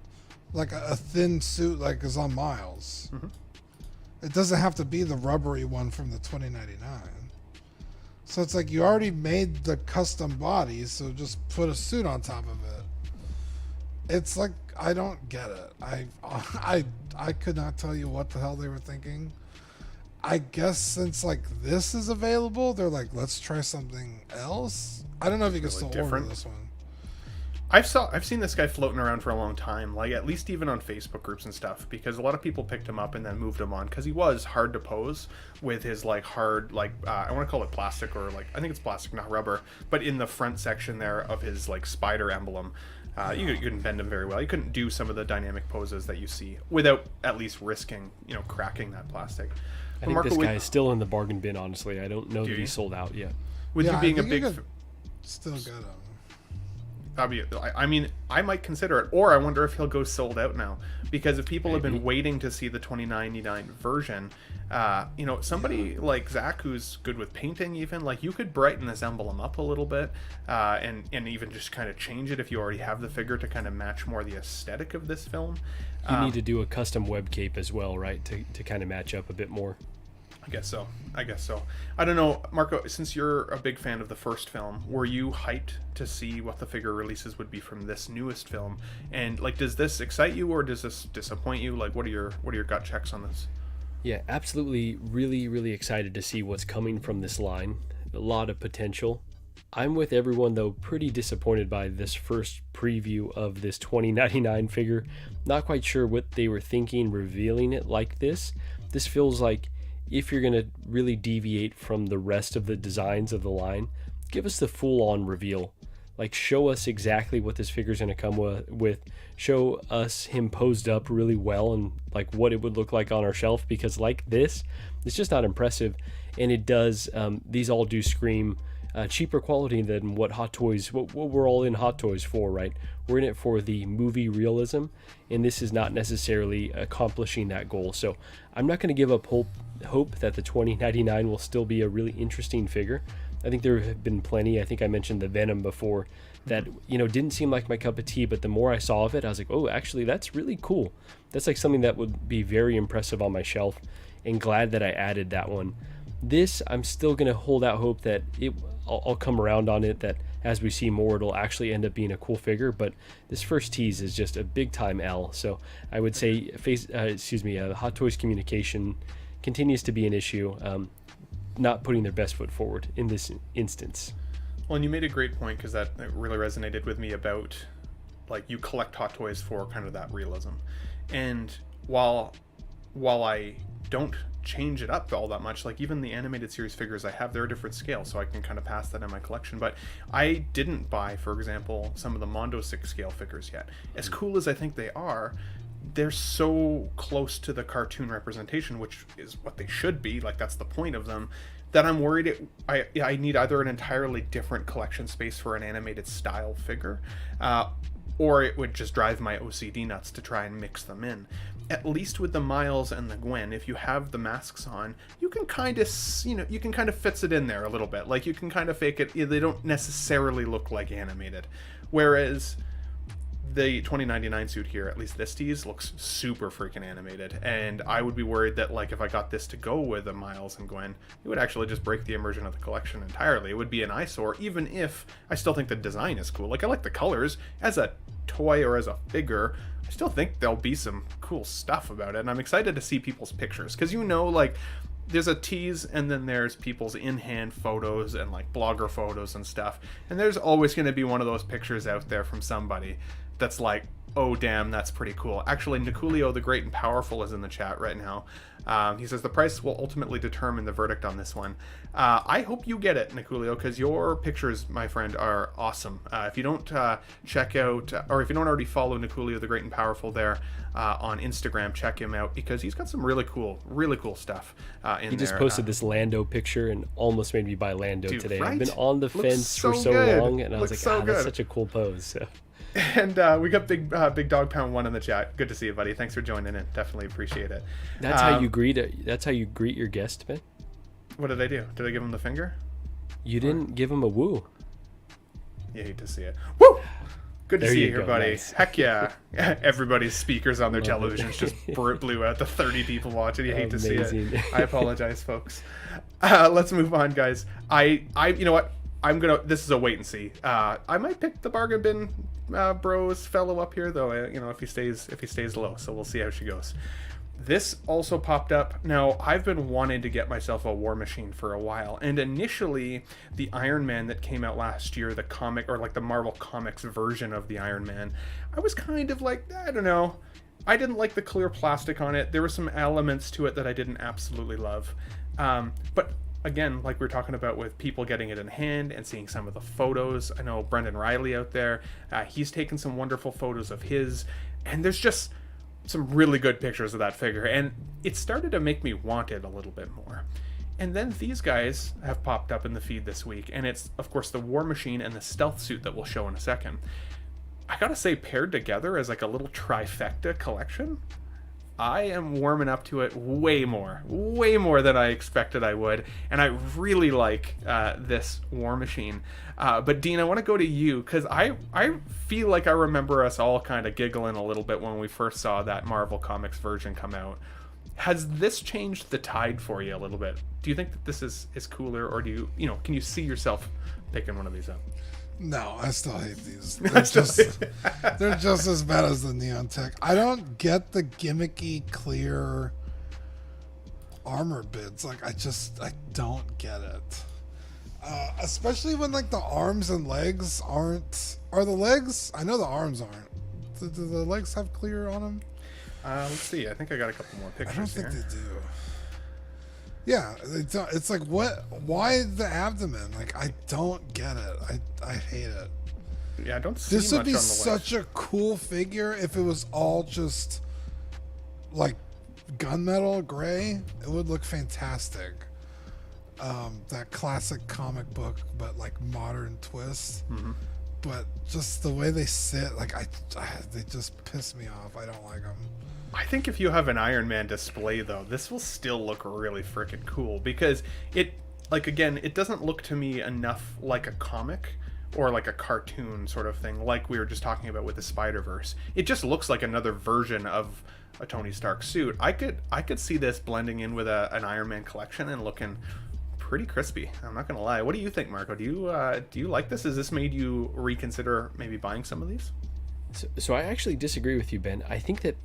Speaker 5: Like a thin suit like is on Miles. It doesn't have to be the rubbery one from the 2099. So it's like you already made the custom body, so just put a suit on top of it. It's like, I don't get it. I could not tell you what the hell they were thinking. I guess since like this is available, they're like, let's try something else. I don't know if you can still order this one.
Speaker 1: I've seen this guy floating around for a long time, like at least even on Facebook groups and stuff, because a lot of people picked him up and then moved him on because he was hard to pose with his like hard, like I want to call it plastic, or like I think it's plastic, not rubber, but in the front section there of his like spider emblem, you couldn't bend him very well. You couldn't do some of the dynamic poses that you see without at least risking, cracking that plastic.
Speaker 4: I think Marco, this guy is still in the bargain bin, honestly. I don't know that he's sold out yet.
Speaker 1: With you being a big...
Speaker 5: Still get him.
Speaker 1: I mean, I might consider it, or I wonder if he'll go sold out now, because if people have been waiting to see the 2099 version, somebody like Zach, who's good with painting, even like you could brighten this emblem up a little bit, and even just kind of change it if you already have the figure to kind of match more the aesthetic of this film.
Speaker 4: You need to do a custom web cape as well, right, to kind of match up a bit more.
Speaker 1: I guess so. I don't know, Marco, since you're a big fan of the first film, were you hyped to see what the figure releases would be from this newest film? And like, does this excite you or does this disappoint you? Like, what are your gut checks on this?
Speaker 4: Yeah, absolutely. Really, really excited to see what's coming from this line. A lot of potential. I'm with everyone, though, pretty disappointed by this first preview of this 2099 figure. Not quite sure what they were thinking revealing it like this. This feels like if you're going to really deviate from the rest of the designs of the line, give us the full-on reveal. Like, show us exactly what this figure's going to come with. Show us him posed up really well and like what it would look like on our shelf, because like this, it's just not impressive. And it does, these all do scream cheaper quality than what Hot Toys, what we're all in Hot Toys for, right? We're in it for the movie realism, and this is not necessarily accomplishing that goal. So I'm not going to give up hope that the 2099 will still be a really interesting figure. I think there have been plenty. I think I mentioned the Venom before that, didn't seem like my cup of tea, but the more I saw of it, I was like, oh, actually, that's really cool. That's like something that would be very impressive on my shelf, and glad that I added that one. This, I'm still going to hold out hope that I'll come around on it, that as we see more, it'll actually end up being a cool figure. But this first tease is just a big time L. So I would say Hot Toys communication continues to be an issue, not putting their best foot forward in this instance.
Speaker 1: Well, and you made a great point, because that really resonated with me about, like, you collect Hot Toys for kind of that realism. And while I don't change it up all that much, like even the animated series figures I have, they're a different scale, so I can kind of pass that in my collection. But I didn't buy, for example, some of the Mondo 6 scale figures yet. As cool as I think they are, they're so close to the cartoon representation, which is what they should be, like that's the point of them, that I'm worried I need either an entirely different collection space for an animated style figure, or it would just drive my OCD nuts to try and mix them in. At least with the Miles and the Gwen, if you have the masks on, you can kind of, you can kind of fits it in there a little bit. Like, you can kind of fake it. They don't necessarily look like animated. Whereas the 2099 suit here, at least this tease, looks super freaking animated. And I would be worried that, like, if I got this to go with a Miles and Gwen, it would actually just break the immersion of the collection entirely. It would be an eyesore, even if I still think the design is cool. Like, I like the colors. As a toy or as a figure, I still think there'll be some cool stuff about it, and I'm excited to see people's pictures, because like, there's a tease and then there's people's in-hand photos and like blogger photos and stuff, and there's always going to be one of those pictures out there from somebody that's like, oh damn, that's pretty cool. Actually, Niculio the Great and Powerful is in the chat right now. He says the price will ultimately determine the verdict on this one. I hope you get it, Niculio, because your pictures, my friend, are awesome. If you don't check out, or if you don't already follow Niculio the Great and Powerful there on Instagram, check him out, because he's got some really cool stuff in there.
Speaker 4: He just posted this Lando picture and almost made me buy Lando today.
Speaker 1: Right?
Speaker 4: I've been on the fence for so long, and I was like, that's such a cool pose. So.
Speaker 1: And we got Big Dog Pound 1 in the chat. Good to see you, buddy. Thanks for joining in. Definitely appreciate it.
Speaker 4: That's how you greet it. That's how you greet your guest, man.
Speaker 1: What did I do? Did I give him the finger?
Speaker 4: You didn't give him a woo.
Speaker 1: You hate to see it. Woo! Good to
Speaker 4: There
Speaker 1: see
Speaker 4: you
Speaker 1: you here,
Speaker 4: go,
Speaker 1: buddy.
Speaker 4: nice.
Speaker 1: Heck yeah. Everybody's speakers on their
Speaker 4: Love it.
Speaker 1: televisions just blew out to 30 people watching. You hate to see
Speaker 4: Amazing.
Speaker 1: it. I apologize, folks. Let's move on, guys. You know what? This is a wait and see. I might pick the bargain bin bros fellow up here, though, you know, if he stays low. So we'll see how she goes. This also popped up. Now, I've been wanting to get myself a War Machine for a while, and initially, the Iron Man that came out last year, the comic, or like the Marvel Comics version of the Iron Man, I was kind of like, I don't know. I didn't like the clear plastic on it. There were some elements to it that I didn't absolutely love. But again, like we were talking about with people getting it in hand and seeing some of the photos, I know Brendan Riley out there, he's taken some wonderful photos of his, and there's just some really good pictures of that figure, and it started to make me want it a little bit more. And then these guys have popped up in the feed this week, and it's of course the War Machine and the stealth suit that we'll show in a second. I gotta say, paired together as like a little trifecta collection, I am warming up to it way more than I expected I would, and I really like this War Machine. But Dean, I want to go to you, because I feel like I remember us all kind of giggling a little bit when we first saw that Marvel Comics version come out. Has this changed the tide for you a little bit? Do you think that this is cooler, or do you know, can you see yourself picking one of these up?
Speaker 5: No, I still hate these. They're just as bad as the Neon Tech. I don't get the gimmicky clear armor bits. Like I don't get it. Especially when like the arms and legs aren't. Are the legs? I know the arms aren't. Do the legs have clear on them?
Speaker 1: Let's see. I think I got a couple more pictures
Speaker 5: I don't
Speaker 1: here.
Speaker 5: think they do. Yeah, it's like, what? Why the abdomen? Like, I don't get it. I hate it.
Speaker 1: Yeah, I don't see
Speaker 5: This
Speaker 1: much
Speaker 5: would be
Speaker 1: on the
Speaker 5: such a cool figure if it was all just like gunmetal gray. It would look fantastic. That classic comic book, but like modern twist.
Speaker 1: Mm-hmm.
Speaker 5: But just the way they sit, like they just piss me off. I don't like them.
Speaker 1: I think if you have an Iron Man display, though, this will still look really freaking cool, because it, like, again, it doesn't look to me enough like a comic or like a cartoon sort of thing, like we were just talking about with the Spiderverse. It just looks like another version of a Tony Stark suit. I could see this blending in with an Iron Man collection and looking pretty crispy. I'm not gonna lie. What do you think, Marco? Do you like this? Has this made you reconsider maybe buying some of these?
Speaker 4: So I actually disagree with you, Ben. I think that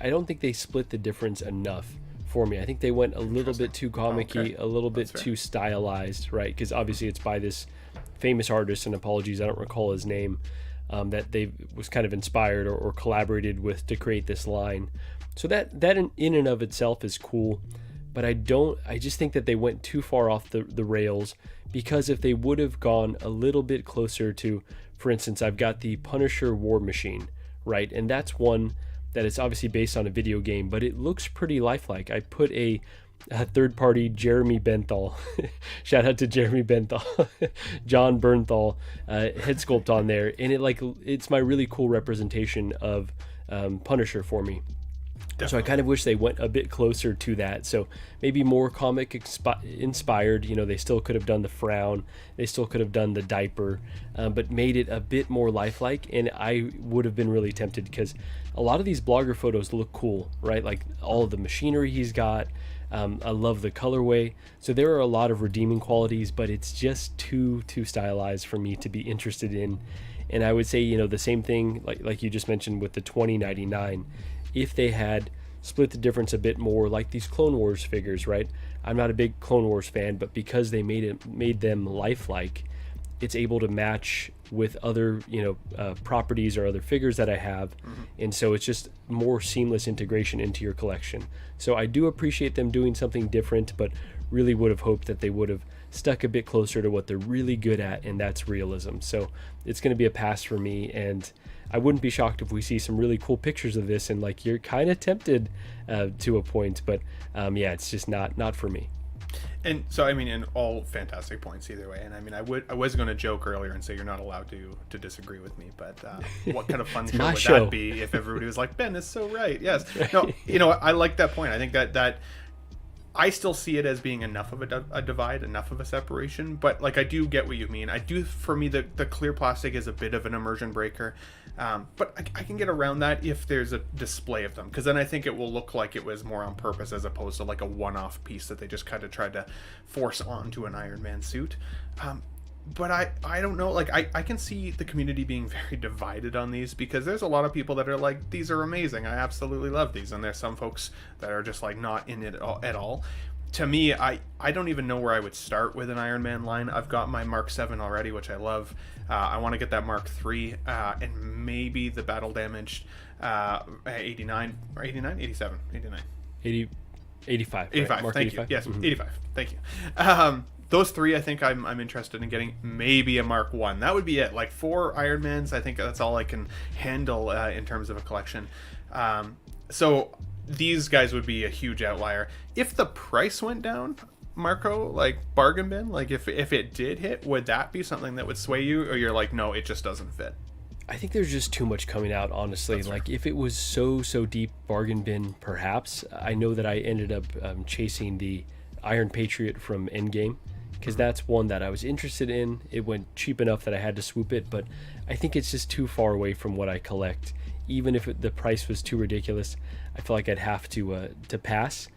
Speaker 4: I don't think they split the difference enough for me. I think they went a little bit too comic-y,
Speaker 1: Okay.
Speaker 4: a little bit too stylized, right? Because obviously it's by this famous artist, and apologies, I don't recall his name, that they was kind of inspired or collaborated with to create this line. So that in and of itself is cool, but I just think that they went too far off the rails, because if they would have gone a little bit closer to, for instance, I've got the Punisher War Machine, right? And that's one that is obviously based on a video game, but it looks pretty lifelike. I put a third-party Jeremy Benthal, shout out to Jeremy Benthal, John Bernthal head sculpt on there, and it's my really cool representation of Punisher for me. Definitely. So I kind of wish they went a bit closer to that. So maybe more comic inspired. You know, they still could have done the frown, they still could have done the diaper, but made it a bit more lifelike. And I would have been really tempted, because a lot of these blogger photos look cool, right? Like all of the machinery he's got. I love the colorway. So there are a lot of redeeming qualities, but it's just too stylized for me to be interested in. And I would say, you know, the same thing like you just mentioned with the 2099. If they had split the difference a bit more, like these Clone Wars figures, right? I'm not a big Clone Wars fan, but because they made them lifelike, it's able to match with other, you know, properties or other figures that I have. Mm-hmm. And so it's just more seamless integration into your collection. So I do appreciate them doing something different, but really would have hoped that they would have stuck a bit closer to what they're really good at, and that's realism. So it's going to be a pass for me, and I wouldn't be shocked if we see some really cool pictures of this, and like you're kind of tempted to a point, but yeah, it's just not for me.
Speaker 1: And so, I mean, in all fantastic points either way. And I mean, I was going to joke earlier and say you're not allowed to disagree with me, but what kind of fun show would that be if everybody was like, Ben is so right? Yes. No, you know, I like that point. I think that I still see it as being enough of a divide, enough of a separation, but like I do get what you mean. I do, for me, the clear plastic is a bit of an immersion breaker, but I can get around that if there's a display of them, because then I think it will look like it was more on purpose as opposed to like a one-off piece that they just kind of tried to force onto an Iron Man suit. But I don't know, like I can see the community being very divided on these, because there's a lot of people that are like, these are amazing, I absolutely love these, and there's some folks that are just like not in it at all. To me, I don't even know where I would start with an Iron Man line. I've got my Mark 7 already, which I love. I want to get that Mark 3 and maybe the battle damaged 89 or 89 87 89
Speaker 4: 80, 85
Speaker 1: 85
Speaker 4: right? Mark
Speaker 1: thank
Speaker 4: 85?
Speaker 1: you, yes.
Speaker 4: Mhm.
Speaker 1: 85, thank you. Those three, I think I'm interested in getting. Maybe a Mark 1. That would be it. Like 4 Iron Mans, I think that's all I can handle in terms of a collection. So these guys would be a huge outlier. If the price went down, Marco, like bargain bin, like if it did hit, would that be something that would sway you? Or you're like, no, it just doesn't fit?
Speaker 4: I think there's just too much coming out, honestly.
Speaker 1: That's
Speaker 4: like, if it was so deep, bargain bin, perhaps. I know that I ended up chasing the Iron Patriot from Endgame, because that's one that I was interested in. It went cheap enough that I had to swoop it, but I think it's just too far away from what I collect. Even if the price was too ridiculous, I feel like I'd have to pass.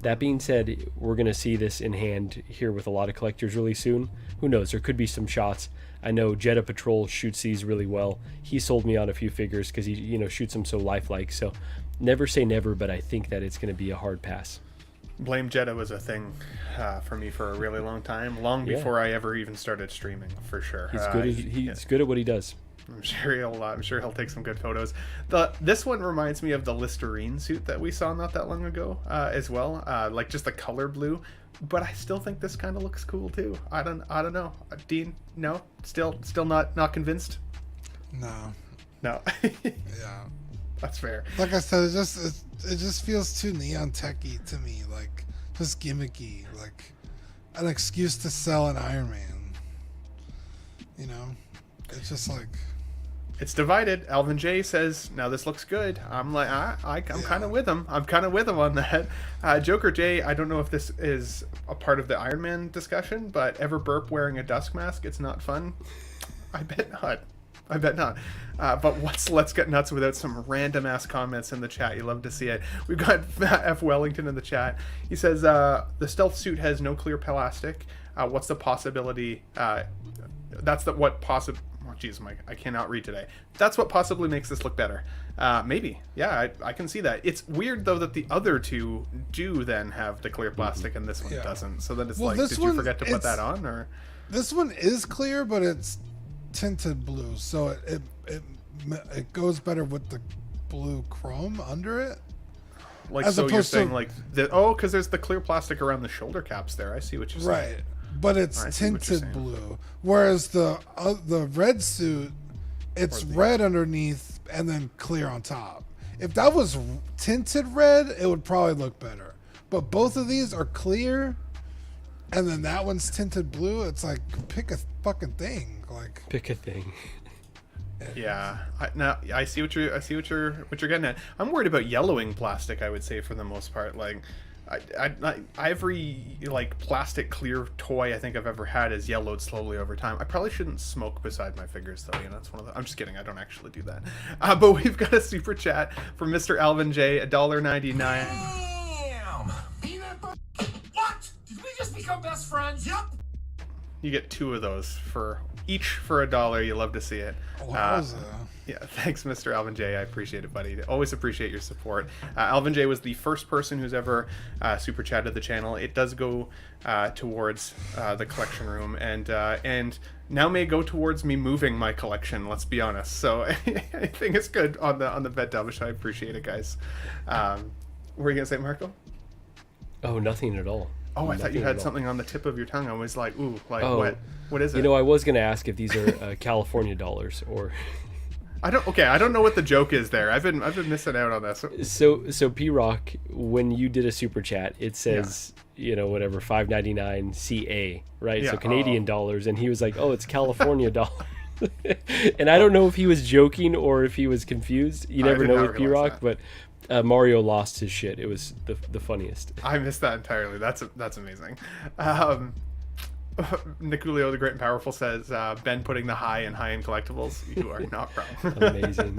Speaker 4: That being said, we're going to see this in hand here with a lot of collectors really soon. Who knows? There could be some shots. I know Jetta Patrol shoots these really well. He sold me on a few figures because he shoots them so lifelike. So never say never, but I think that it's going to be a hard pass.
Speaker 1: Blame Jetta was a thing for me for a really long time, long before I ever even started streaming, for sure.
Speaker 4: He's good at what he does.
Speaker 1: I'm sure he'll take some good photos. This one reminds me of the Listerine suit that we saw not that long ago as well, like just the color blue. But I still think this kind of looks cool too. I don't know. Dean, no, still not convinced.
Speaker 5: No.
Speaker 1: Yeah, that's fair.
Speaker 5: Like I said, it just feels too neon techy to me, like just gimmicky, like an excuse to sell an Iron Man. You know, it's just like.
Speaker 1: It's divided. Alvin J says, now this looks good. I'm like, I'm kind of with him. I'm kind of with him on that. Joker J, I don't know if this is a part of the Iron Man discussion, but ever burp wearing a dusk mask? It's not fun. I bet not. But let's get nuts without some random ass comments in the chat. You love to see it. We've got F. Wellington in the chat. He says, the stealth suit has no clear plastic. What's the possibility? Jeez, Mike, I cannot read today. That's what possibly makes this look better. Maybe. Yeah, I can see that. It's weird, though, that the other two do then have the clear plastic and this one doesn't. So then it's like, did you forget to put that on? Or
Speaker 5: this one is clear, but it's tinted blue, so it goes better with the blue chrome under it.
Speaker 1: Like, so you're saying, like, because there's the clear plastic around the shoulder caps there. I see what you're saying.
Speaker 5: Right. But it's tinted blue, whereas the red suit, it's red underneath and then clear on top. If that was tinted red, it would probably look better. But both of these are clear, and then that one's tinted blue. It's like, pick a fucking thing. Like,
Speaker 4: pick a thing.
Speaker 1: Yeah, I see what you're getting at. I'm worried about yellowing plastic. I would say for the most part, like. Every like plastic clear toy I think I've ever had is yellowed slowly over time. I probably shouldn't smoke beside my figures though. That's one of the. I'm just kidding. I don't actually do that. But we've got a super chat from Mr. Alvin J. $1.99.
Speaker 2: Damn! Peanut butter. What? Did we just become best friends? Yep.
Speaker 1: You get 2 of those for $1. You love to see it. Yeah, thanks, Mr. Alvin J. I appreciate it, buddy. Always appreciate your support. Alvin J. was the first person who's ever super chatted the channel. It does go towards the collection room, and now may go towards me moving my collection. Let's be honest. So I think it's good on the bed dovish. I appreciate it, guys. What were you gonna say, Marco?
Speaker 4: Oh, nothing at all.
Speaker 1: Oh, I thought you had something on the tip of your tongue. I was like, ooh, like what is it?
Speaker 4: I was gonna ask if these are California dollars or.
Speaker 1: I don't know what the joke is there. I've been missing out on this.
Speaker 4: So P Rock, when you did a super chat, it says whatever $5.99 CA, right?
Speaker 1: Yeah.
Speaker 4: So Canadian dollars, and he was like, oh, it's California dollars. And I don't know if he was joking or if he was confused. You never know with P Rock, but Mario lost his shit. It was the funniest.
Speaker 1: I missed that entirely. That's amazing. Nicolio the Great and Powerful says, Ben putting the high in high-end collectibles. You are not wrong.
Speaker 4: Amazing.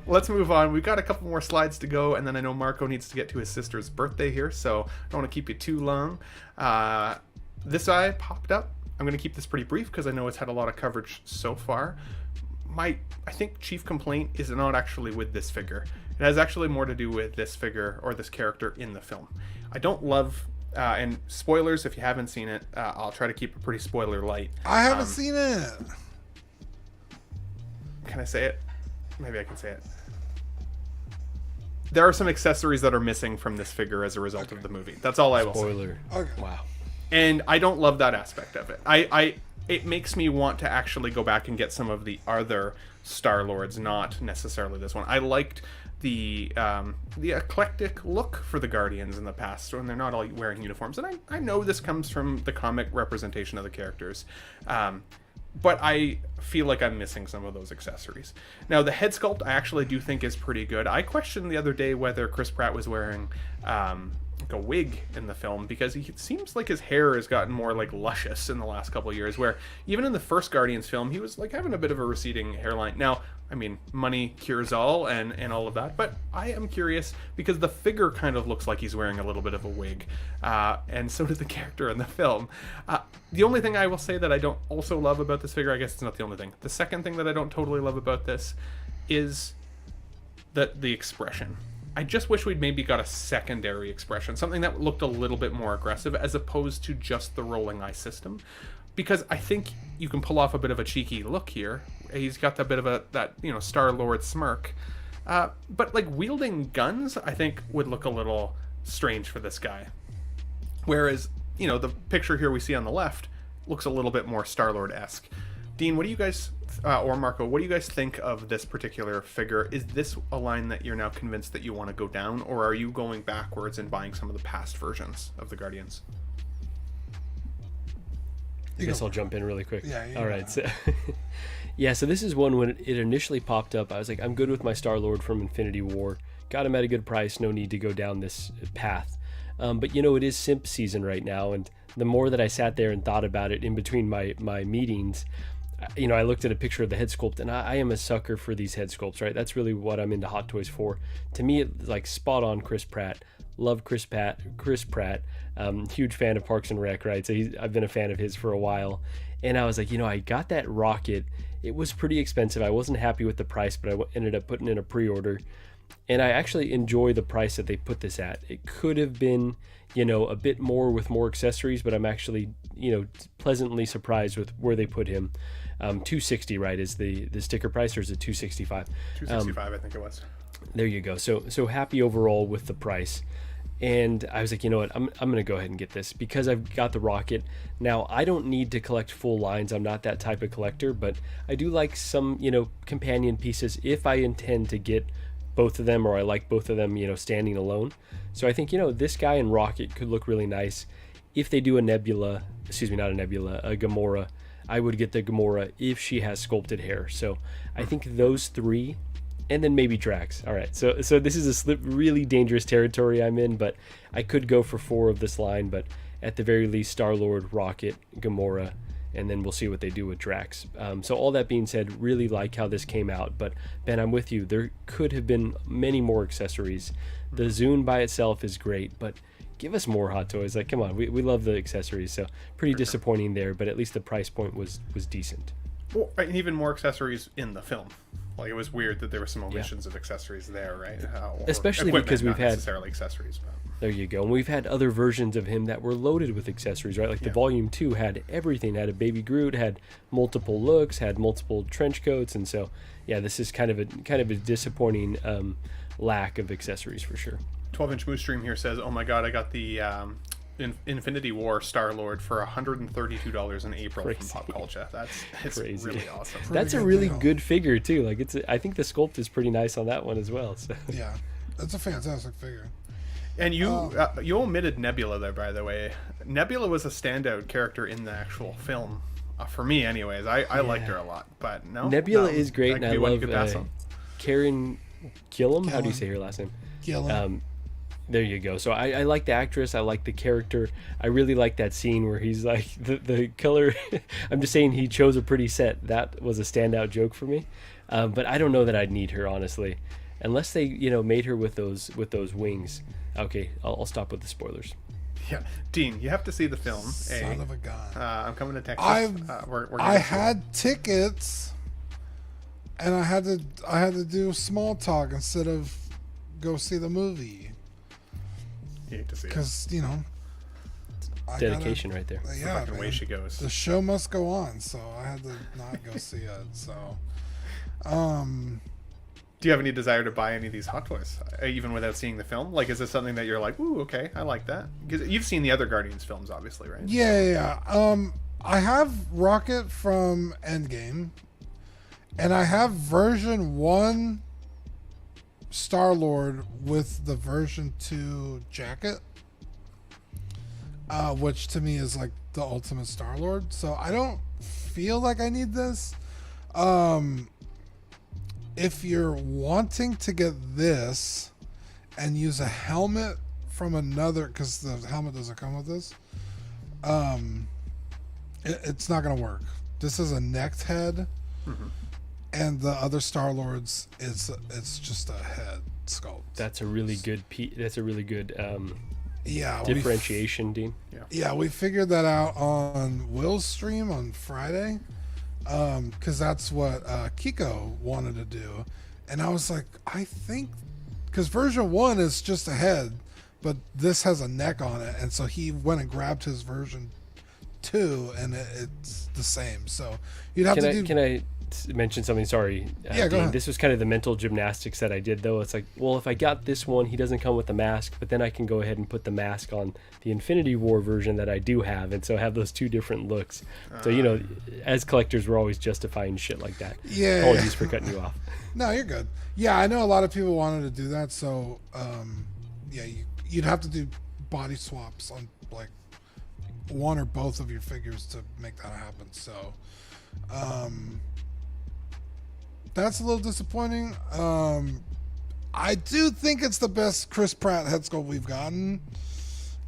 Speaker 1: Let's move on. We've got a couple more slides to go, and then I know Marco needs to get to his sister's birthday here, so I don't want to keep you too long. This eye popped up. I'm going to keep this pretty brief because I know it's had a lot of coverage so far. I think chief complaint is not actually with this figure. It has actually more to do with this figure or this character in the film. I don't love... and spoilers, if you haven't seen it, I'll try to keep it pretty spoiler light.
Speaker 5: I haven't seen it.
Speaker 1: Can I say it? Maybe I can say it. There are some accessories that are missing from this figure as a result of the movie. That's all I will say.
Speaker 4: Spoiler.
Speaker 5: Okay.
Speaker 4: Wow.
Speaker 1: And I don't love that aspect of it. It makes me want to actually go back and get some of the other Star-Lords, not necessarily this one. I liked the eclectic look for the Guardians in the past when they're not all wearing uniforms. And I know this comes from the comic representation of the characters. But I feel like I'm missing some of those accessories. Now, the head sculpt I actually do think is pretty good. I questioned the other day whether Chris Pratt was wearing like a wig in the film, because it seems like his hair has gotten more like luscious in the last couple of years, where even in the first Guardians film, he was like having a bit of a receding hairline. Now, I mean, money cures all and all of that, but I am curious because the figure kind of looks like he's wearing a little bit of a wig, and so did the character in the film. The only thing I will say that I don't also love about this figure, I guess it's not the only thing. The second thing that I don't totally love about this is the expression. I just wish we'd maybe got a secondary expression, something that looked a little bit more aggressive as opposed to just the rolling eye system. Because I think you can pull off a bit of a cheeky look here. He's got that bit of that Star-Lord smirk. But like wielding guns, I think would look a little strange for this guy. Whereas, the picture here we see on the left looks a little bit more Star-Lord-esque. Dean, what do you guys, or Marco, what do you guys think of this particular figure? Is this a line that you're now convinced that you want to go down, or are you going backwards and buying some of the past versions of the Guardians?
Speaker 4: I guess I'll jump in really quick.
Speaker 5: Yeah.
Speaker 4: All right. So, so this is one when it initially popped up. I was like, I'm good with my Star-Lord from Infinity War. Got him at a good price. No need to go down this path. But it is simp season right now, and the more that I sat there and thought about it in between my meetings, I looked at a picture of the head sculpt, and I am a sucker for these head sculpts, right? That's really what I'm into Hot Toys for. To me, it's like spot on Chris Pratt. Love Chris Pratt. Huge fan of Parks and Rec, right? So I've been a fan of his for a while. And I was like, I got that rocket. It was pretty expensive. I wasn't happy with the price, but I ended up putting in a pre-order. And I actually enjoy the price that they put this at. It could have been, a bit more with more accessories, but I'm actually, pleasantly surprised with where they put him. $260, right, is the sticker price, or is it $265?
Speaker 1: $265, I think it was.
Speaker 4: There you go. So happy overall with the price. And I was like, you know what, I'm going to go ahead and get this because I've got the rocket. Now, I don't need to collect full lines. I'm not that type of collector, but I do like some, companion pieces if I intend to get both of them, or I like both of them, standing alone. So I think, this guy and Rocket could look really nice. If they do a Gamora, I would get the Gamora if she has sculpted hair. So I think those three, and then maybe Drax. All right, so this is a really dangerous territory I'm in, but I could go for 4 of this line, but at the very least, Star-Lord, Rocket, Gamora, and then we'll see what they do with Drax. So all that being said, really like how this came out, but Ben, I'm with you. There could have been many more accessories. The Zune by itself is great, but give us more Hot Toys. Like, come on, we love the accessories, so pretty disappointing there, but at least the price point was decent.
Speaker 1: Well, and even more accessories in the film. Like, it was weird that there were some omissions of accessories there, right?
Speaker 4: Especially because we've had
Speaker 1: necessarily accessories. But.
Speaker 4: There you go. And we've had other versions of him that were loaded with accessories, right? Like the Volume 2 had everything. Had a Baby Groot, had multiple looks, had multiple trench coats, and so this is kind of a disappointing lack of accessories for sure.
Speaker 1: 12-inch Moose Stream here says, "Oh my God, I got the Infinity War Star-Lord for $132 in April from Pop Culture. It's
Speaker 4: crazy.
Speaker 1: Really awesome.
Speaker 4: That's a really good figure too. Like I think the sculpt is pretty nice on that one as well. So.
Speaker 5: Yeah, that's a fantastic figure.
Speaker 1: And you omitted Nebula there, by the way. Nebula was a standout character in the actual film, for me anyways. I liked her a lot, but no.
Speaker 4: Nebula is great, and I love Gillum? How do you say her last name?
Speaker 5: Gillen.
Speaker 4: There you go. So I like the actress. I like the character. I really like that scene where he's like the color. I'm just saying he chose a pretty set. That was a standout joke for me. But I don't know that I'd need her, honestly, unless they made her with those wings. Okay, I'll stop with the spoilers.
Speaker 1: Yeah, Dean, you have to see the film.
Speaker 5: Son of a gun.
Speaker 1: I'm coming to Texas. We're
Speaker 5: I had tickets, and I had to do small talk instead of go see the movie.
Speaker 1: You hate to see it.
Speaker 5: Because I
Speaker 4: Dedication right there.
Speaker 5: Yeah,
Speaker 1: Fucking way she goes.
Speaker 5: the show must go on, so I had to not go see it. So,
Speaker 1: Do you have any desire to buy any of these Hot Toys, even without seeing the film? Like, is this something that you're like, ooh, okay, I like that? Because you've seen the other Guardians films, obviously, right?
Speaker 5: yeah. I have Rocket from Endgame, and I have version 1 Star-Lord with the version 2 jacket, which to me is like the ultimate Star-Lord. So I don't feel like I need this. If you're wanting to get this and use a helmet from another, because the helmet doesn't come with this, it's not going to work. This is a necked head. Mm-hmm. And the other Star-Lords, it's just a head sculpt.
Speaker 4: That's a really good
Speaker 5: yeah,
Speaker 4: differentiation, Dean.
Speaker 5: Yeah, we figured that out on Will's stream on Friday, because that's what Kiko wanted to do. And I was like, I think, because version 1 is just a head, but this has a neck on it. And so he went and grabbed his version 2, and it's the same. So you'd have to do...
Speaker 4: Can I mention something? Sorry,
Speaker 5: yeah, go ahead.
Speaker 4: This was kind of the mental gymnastics that I did, though. It's like, well, if I got this one, he doesn't come with the mask, but then I can go ahead and put the mask on the Infinity War version that I do have, and so have those two different looks. So as collectors, we're always justifying shit like that.
Speaker 5: Yeah.
Speaker 4: Apologies for cutting you off.
Speaker 5: No, you're good. Yeah, I know a lot of people wanted to do that, so you'd have to do body swaps on like one or both of your figures to make that happen. So that's a little disappointing. I do think it's the best Chris Pratt head sculpt we've gotten.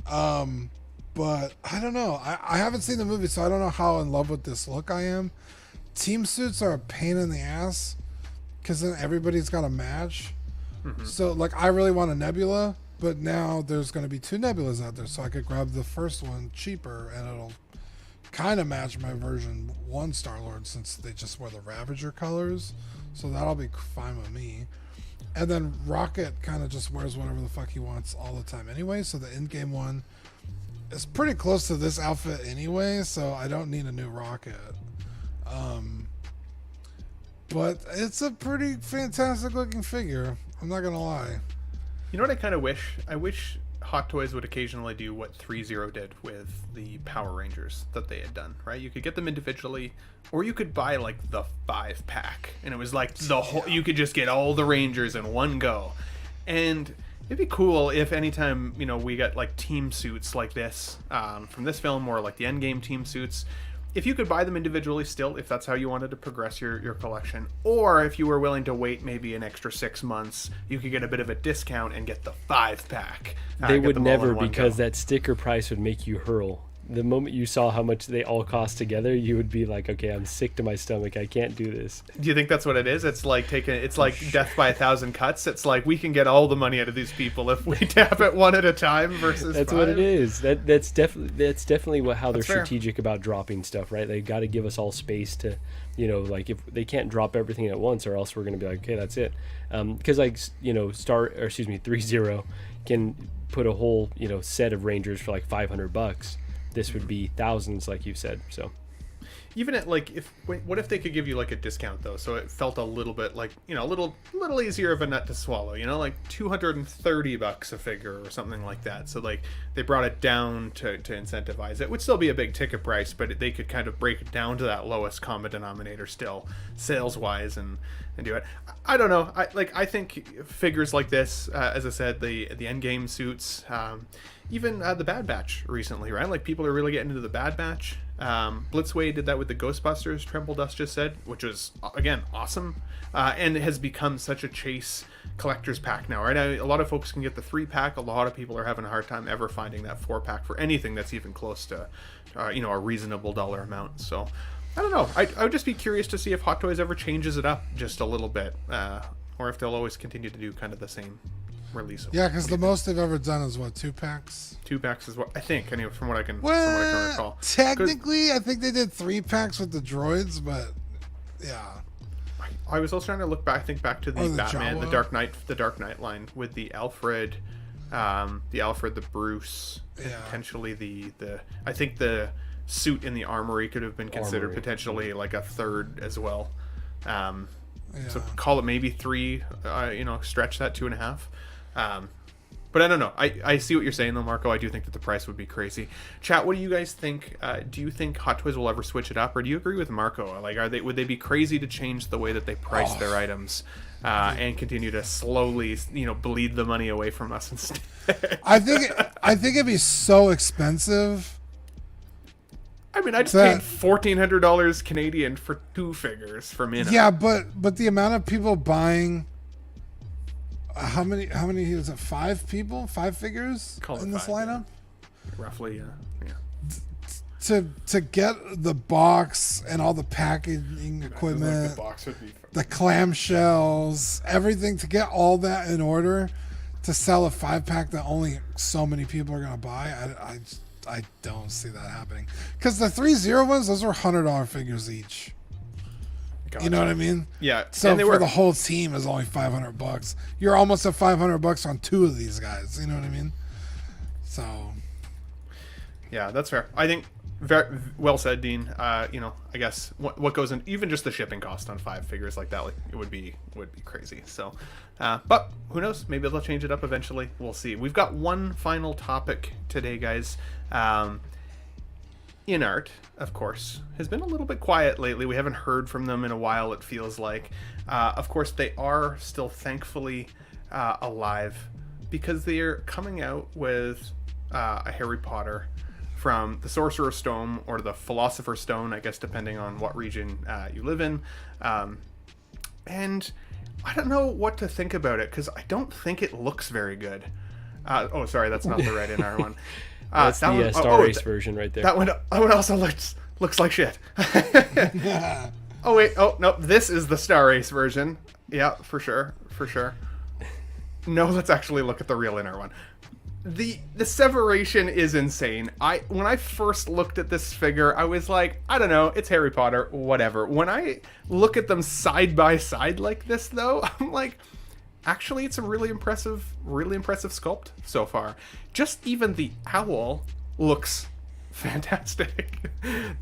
Speaker 5: But I don't know. I haven't seen the movie, so I don't know how in love with this look I am. Team suits are a pain in the ass because then everybody's got a match. Mm-hmm. So, like, I really want a Nebula, but now there's going to be 2 Nebulas out there, so I could grab the first one cheaper, and it'll kind of match my version 1 Star-Lord since they just wear the Ravager colors. So that'll be fine with me. And then Rocket kind of just wears whatever the fuck he wants all the time anyway, so the in-game one is pretty close to this outfit anyway, so I don't need a new Rocket. But it's a pretty fantastic looking figure. I'm not gonna lie.
Speaker 1: You know what I kind of wish? I wish Hot Toys would occasionally do what 3-0 did with the Power Rangers that they had done, right? You could get them individually, or you could buy like the 5-pack, and it was like the whole. You could just get all the Rangers in one go, and it'd be cool if anytime we got like team suits like this from this film, or like the Endgame team suits. If you could buy them individually still, if that's how you wanted to progress your collection, or if you were willing to wait maybe an extra 6 months, you could get a bit of a discount and get the 5-pack.
Speaker 4: They would never, because that sticker price would make you hurl. The moment you saw how much they all cost together, you would be like, okay, I'm sick to my stomach. I can't do this.
Speaker 1: Do you think that's what it is? It's like death by 1,000 cuts. It's like we can get all the money out of these people if we tap it one at a time versus
Speaker 4: That's
Speaker 1: 5.
Speaker 4: what it is. That's definitely how they're
Speaker 1: fair.
Speaker 4: strategic about dropping stuff, right? They got to give us all space to, like if they can't drop everything at once, or else we're going to be like, okay, that's it. Because 3-0 can put a whole set of Rangers for like $500. This would be thousands, like you said. So
Speaker 1: even at like, what if they could give you like a discount though, so it felt a little bit like a little easier of a nut to swallow, like $230 a figure or something like that. So like they brought it down to incentivize it. It would still be a big ticket price, but they could kind of break it down to that lowest common denominator still, sales wise, and and do it. I don't know. I think figures like this, as I said, the Endgame suits, even the Bad Batch recently, right? Like people are really getting into the Bad Batch. Blitzway did that with the Ghostbusters. Tremble Dust just said, which was again awesome, and it has become such a chase collector's pack now, right? A lot of folks can get the 3-pack. A lot of people are having a hard time ever finding that 4-pack for anything that's even close to, a reasonable dollar amount. So. I don't know. I would just be curious to see if Hot Toys ever changes it up just a little bit, or if they'll always continue to do kind of the same release.
Speaker 5: Yeah, because the most they've ever done is what, 2-packs?
Speaker 1: 2-packs is what I think. Anyway, from what I can recall.
Speaker 5: Technically, I think they did 3-packs with the droids, but yeah.
Speaker 1: I was also trying to look back. I think back to the Batman,
Speaker 5: Jawa.
Speaker 1: the Dark Knight line with the Alfred, the Bruce, and potentially the. I think the suit in the armory could have been considered potentially like a third as well. So call it maybe 3, stretch that 2.5. But I don't know. I see what you're saying though, Marco. I do think that the price would be crazy. Chat, what do you guys think? Do you think Hot Toys will ever switch it up, or do you agree with Marco? Like, would they be crazy to change the way that they price their items and continue to slowly, bleed the money away from us instead?
Speaker 5: I think it'd be so expensive.
Speaker 1: I mean, I just paid $1,400 Canadian for 2 figures from INART.
Speaker 5: Yeah, but the amount of people buying, how many is it? 5 people, 5 figures in this lineup,
Speaker 1: roughly.
Speaker 5: To get the box and all the packaging equipment,
Speaker 1: the box would be
Speaker 5: the clamshells, everything, to get all that in order to sell a 5-pack that only so many people are gonna buy. I don't see that happening, because the 3-0 ones, those were $100 figures each. Gotcha. You know what I mean? Yeah. So for the whole team is only $500. You're almost at $500 on 2 of these guys. You know what I mean? So.
Speaker 1: Yeah, that's fair. I think very well said, Dean. I guess what goes in, even just the shipping cost on 5 figures like that, like it would be crazy. So, but who knows? Maybe they'll change it up eventually. We'll see. We've got one final topic today, guys. INART, of course, has been a little bit quiet lately. We haven't heard from them in a while, it feels like. Of course, they are still thankfully alive, because they are coming out with a Harry Potter from the Sorcerer's Stone or the Philosopher's Stone, I guess, depending on what region you live in. And I don't know what to think about it, because I don't think it looks very good. Sorry, that's not the right INART one.
Speaker 4: That's the Star Race version right there.
Speaker 1: That one also looks like shit. Oh wait, no, this is the Star Race version. Yeah, for sure. No, let's actually look at the real INART one. The separation is insane. When I first looked at this figure, I was like, I don't know, it's Harry Potter, whatever. When I look at them side by side like this, though, I'm like, actually, it's a really impressive sculpt so far. Just even the owl looks fantastic.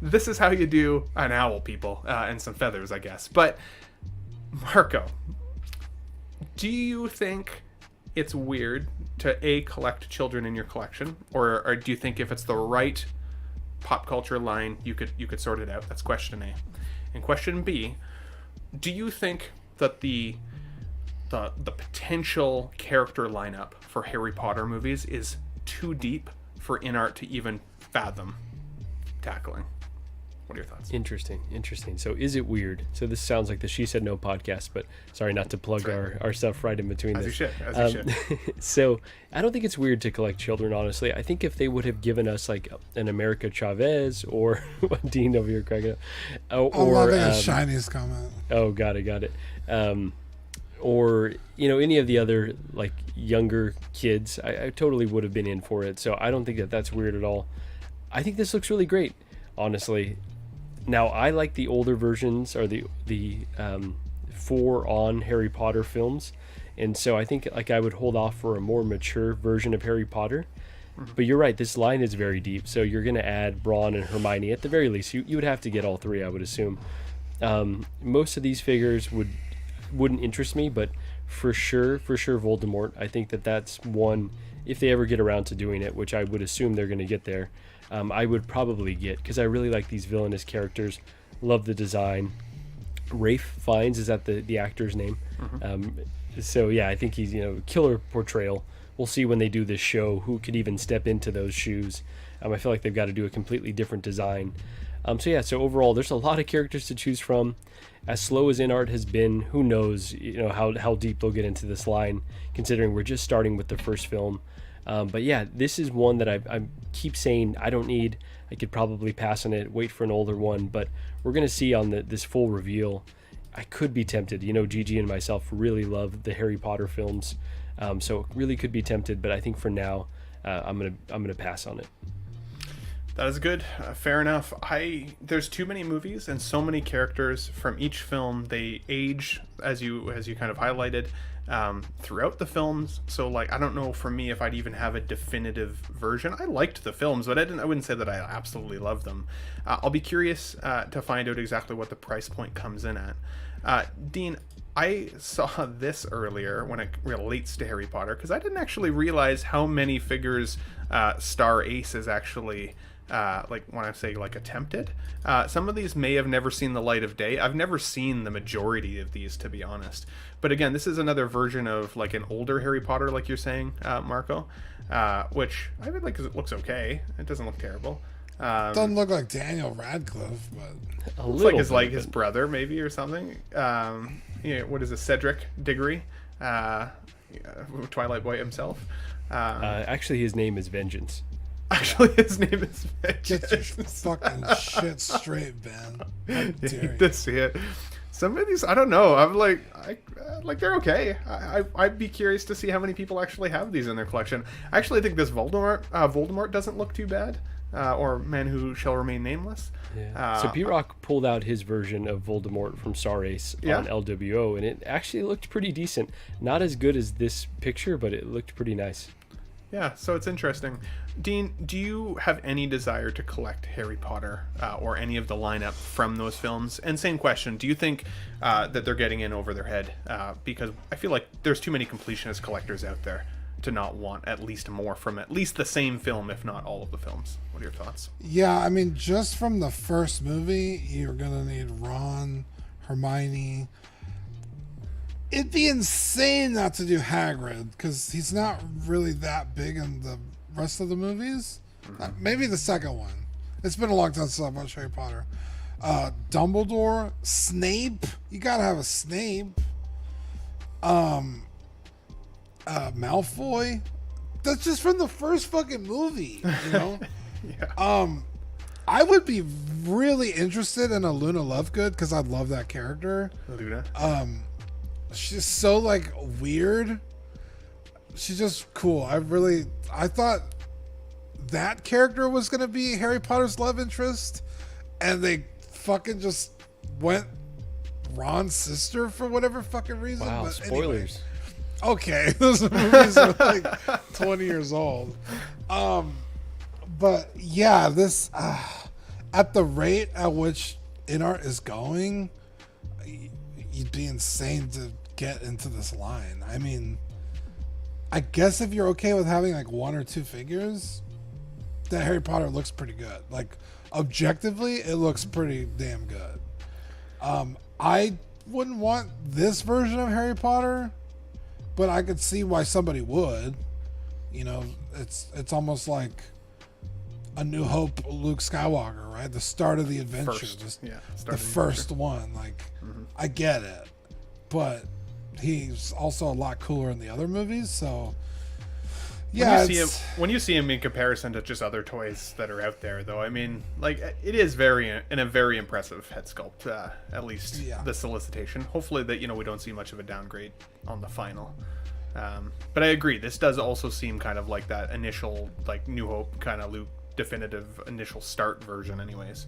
Speaker 1: This is how you do an owl, people, and some feathers, I guess. But Marco, do you think it's weird to collect children in your collection, or do you think if it's the right pop culture line, you could sort it out? That's question A. And question B, do you think that the potential character lineup for Harry Potter movies is too deep for INART to even fathom tackling? What are your thoughts?
Speaker 4: Interesting. So is it weird? So this sounds like the She Said No podcast, but sorry not to plug our stuff right in between
Speaker 1: as
Speaker 4: this.
Speaker 1: You should.
Speaker 4: So I don't think it's weird to collect children, honestly. I think if they would have given us like an America Chavez or Dean over here cracking up.
Speaker 5: I'm loving a Shiny's comment.
Speaker 4: Oh, got it. Or any of the other like younger kids, I totally would have been in for it. So I don't think that's weird at all. I think this looks really great, honestly. Now I like the older versions, or the 4 on Harry Potter films, and so I think like I would hold off for a more mature version of Harry Potter. But you're right, this line is very deep, so you're going to add Ron and Hermione at the very least. You would have to get all 3, I would assume. Most of these figures wouldn't interest me, but for sure Voldemort. I think that's one, if they ever get around to doing it, which I would assume they're going to get there. I would probably get, because I really like these villainous characters, love the design. Rafe Fiennes, is that the actor's name? So yeah, I think he's, killer portrayal. We'll see when they do this show who could even step into those shoes. I feel like they've got to do a completely different design. So overall, there's a lot of characters to choose from. As slow as INART has been, who knows, how deep they'll get into this line, considering we're just starting with the first film. But yeah, this is one that I keep saying I don't need. I could probably pass on it, wait for an older one, but we're going to see on this full reveal. I could be tempted. Gigi and myself really love the Harry Potter films, so really could be tempted, but I think for now, I'm gonna pass on it.
Speaker 1: That is good. Fair enough. There's too many movies and so many characters from each film. They age, as you kind of highlighted, throughout the films. So I don't know for me if I'd even have a definitive version. I liked the films, but I wouldn't say that I absolutely love them. I'll be curious to find out exactly what the price point comes in at. Dean, I saw this earlier when it relates to Harry Potter, because I didn't actually realize how many figures Star Ace is actually when I say attempted. Some of these may have never seen the light of day. I've never seen the majority of these, to be honest. But again, this is another version of an older Harry Potter, like you're saying, Marco, which I would like because it looks okay. It doesn't look terrible.
Speaker 5: Doesn't look like Daniel Radcliffe, but
Speaker 1: looks like his brother maybe or something. What is it, Cedric Diggory, Twilight Boy himself.
Speaker 4: Actually, his name is Vengeance.
Speaker 1: Actually, his name is Vengeance.
Speaker 5: Get your fucking shit straight, Ben. How dare you?
Speaker 1: To see it. Some of these, I don't know. I'm they're okay. I'd be curious to see how many people actually have these in their collection. I actually think this Voldemort doesn't look too bad. Or Man Who Shall Remain Nameless.
Speaker 4: Yeah. So P-Rock pulled out his version of Voldemort from Star Ace on LWO, and it actually looked pretty decent. Not as good as this picture, but it looked pretty nice.
Speaker 1: Yeah, so it's interesting. Dean, do you have any desire to collect Harry Potter or any of the lineup from those films? And same question, do you think that they're getting in over their head? Because I feel like there's too many completionist collectors out there to not want at least more from at least the same film, if not all of the films. What are your thoughts?
Speaker 5: Yeah, I mean, just from the first movie, you're gonna need Ron, Hermione. It'd be insane not to do Hagrid, because he's not really that big in the rest of the movies. Maybe the second one. It's been a long time since I've watched Harry Potter. Dumbledore, Snape. You gotta have a Snape. Malfoy. That's just from the first fucking movie, Yeah. I would be really interested in a Luna Lovegood, because I love that character.
Speaker 1: Luna.
Speaker 5: She's so weird. She's just cool. I thought that character was gonna be Harry Potter's love interest, and they fucking just went Ron's sister for whatever fucking reason.
Speaker 4: Wow,
Speaker 5: but
Speaker 4: spoilers.
Speaker 5: Anyway. Okay, those movies are 20 years old. But yeah, this at the rate at which INART is going, you'd be insane to get into this line. I mean, I guess if you're okay with having one or two figures, that Harry Potter looks pretty good. Objectively, it looks pretty damn good. I wouldn't want this version of Harry Potter, but I could see why somebody would. It's almost like A New Hope, Luke Skywalker, right? The start of the adventure. The first one. I get it. But he's also a lot cooler in the other movies, so yeah.
Speaker 1: When you see him in comparison to just other toys that are out there, though, I mean, it is a very impressive head sculpt. At least the solicitation. Hopefully that we don't see much of a downgrade on the final. But I agree. This does also seem kind of like that initial New Hope kind of Luke definitive initial start version, anyways.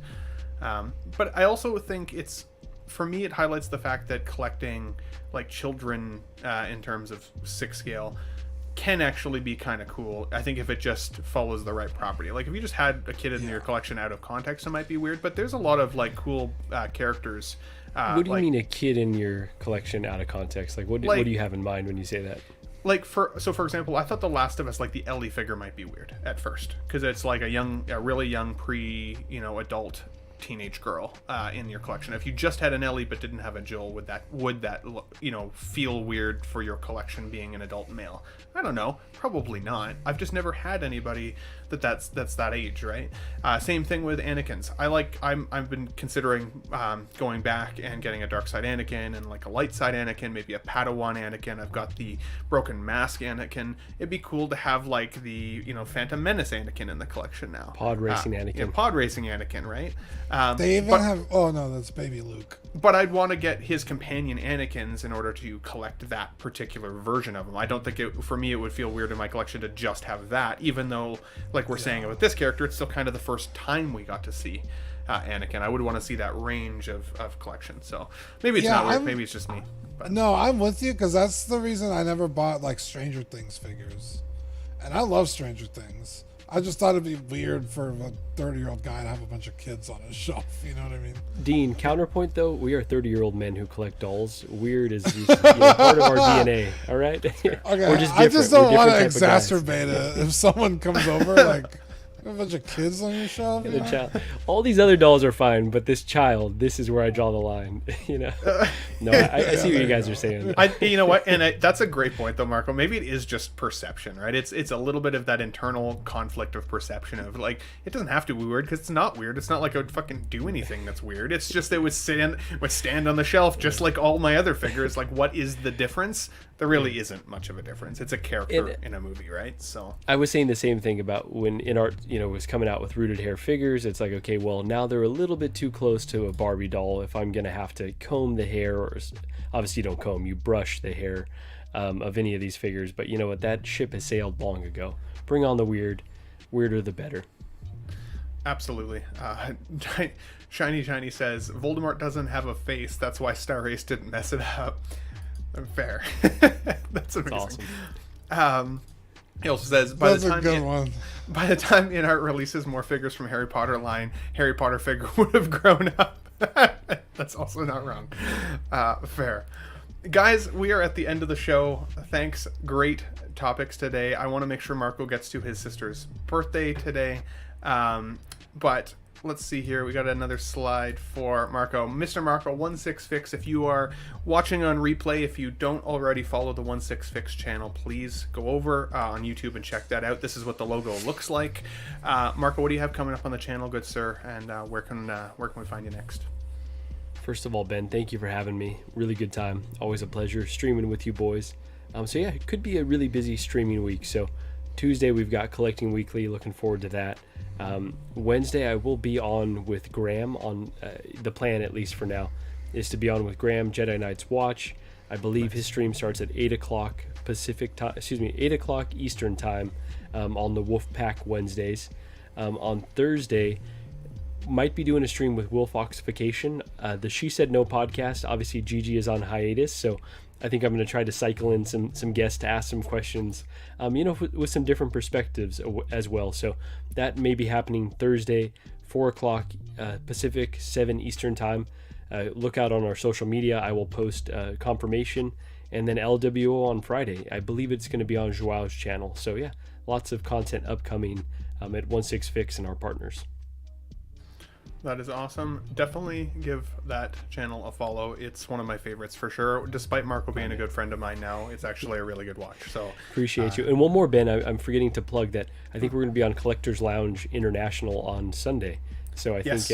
Speaker 1: But I also think for me, it highlights the fact that collecting children in terms of 6 scale can actually be kind of cool. I think if it just follows the right property. If you just had a kid in your collection out of context, it might be weird, but there's a lot of cool characters.
Speaker 4: What do you mean a kid in your collection out of context? What do you have in mind when you say that?
Speaker 1: For example, I thought The Last of Us, the Ellie figure might be weird at first, because it's a really young adult teenage girl in your collection? If you just had an Ellie but didn't have a Jill, would that feel weird for your collection being an adult male? I don't know. Probably not. I've just never had anybody that's that age, right? Same thing with Anakins. I've been considering going back and getting a dark side Anakin and like a light side Anakin, maybe a Padawan Anakin. I've got the broken mask Anakin. It'd be cool to have like the Phantom Menace Anakin in the collection now.
Speaker 4: Pod racing Anakin.
Speaker 1: Yeah, pod racing Anakin, right?
Speaker 5: They even have. Oh no, that's baby Luke.
Speaker 1: But I'd want to get his companion Anakins in order to collect that particular version of him. I don't think for me it would feel weird in my collection to just have that, even though, like we're saying about this character, it's still kind of the first time we got to see Anakin. I would want to see that range of collection. So maybe it's not weird. Maybe it's just me. But.
Speaker 5: No, I'm with you, because that's the reason I never bought like Stranger Things figures, and I love Stranger Things. I just thought it'd be weird for a 30-year-old guy to have a bunch of kids on his shelf. You know what I mean?
Speaker 4: Dean, counterpoint though, we are 30-year-old men who collect dolls. Weird is part of our DNA. All right.
Speaker 5: Okay.
Speaker 4: I
Speaker 5: just don't want to exacerbate it. If someone comes over, like a bunch of kids on your shelf.
Speaker 4: All these other dolls are fine, but this child, this is where I draw the line. No, I see what you guys are saying.
Speaker 1: You know what? And that's a great point, though, Marco. Maybe it is just perception, right? It's a little bit of that internal conflict of perception of like, it doesn't have to be weird because it's not weird. It's not like I would fucking do anything that's weird. It's just it would stand on the shelf just like all my other figures. Like, what is the difference? There really isn't much of a difference. It's a character in a movie, right? So
Speaker 4: I was saying the same thing about when INART, was coming out with rooted hair figures. It's like, okay, well, now they're a little bit too close to a Barbie doll. If I'm gonna have to comb the hair, or obviously you don't comb, you brush the hair of any of these figures. But you know what? That ship has sailed long ago. Bring on the weird. Weirder the better.
Speaker 1: Absolutely. Shiny says Voldemort doesn't have a face. That's why Star Race didn't mess it up. Fair. That's amazing. Awesome. He also says by the time INART releases more figures from Harry Potter line, Harry Potter figure would have grown up. That's also not wrong. Fair. Guys, we are at the end of the show. Thanks. Great topics today. I want to make sure Marco gets to his sister's birthday today. But let's see here. We got another slide for Marco. Mr. Marco, 16fix. If you are watching on replay, if you don't already follow the 16fix channel, please go over on YouTube and check that out. This is what the logo looks like. Marco, what do you have coming up on the channel, good sir? And where can we find you next?
Speaker 4: First of all, Ben, thank you for having me. Really good time. Always a pleasure streaming with you boys. So yeah, it could be a really busy streaming week. So Tuesday we've got Collecting Weekly. Looking forward to that. Wednesday I will be on with Graham on the plan, at least for now, is to be on with Graham, Jedi Knight's Watch. I believe his stream starts at 8 o'clock Pacific time, 8 o'clock Eastern time on the Wolfpack Wednesdays. On Thursday, might be doing a stream with Wolfoxification. The She Said No podcast, obviously Gigi is on hiatus, so I think I'm going to try to cycle in some guests to ask some questions, with some different perspectives as well. So that may be happening Thursday, 4 o'clock Pacific, 7 Eastern time. Look out on our social media. I will post confirmation. And then LWO on Friday. I believe it's going to be on Joao's channel. So yeah, lots of content upcoming at 16fix and our partners.
Speaker 1: That is awesome. Definitely give that channel a follow. It's one of my favorites for sure. Despite Marco being a good friend of mine now, it's actually a really good watch. So
Speaker 4: appreciate you. And one more, Ben, I'm forgetting to plug that. I think we're going to be on Collectors Lounge International on Sunday. So I think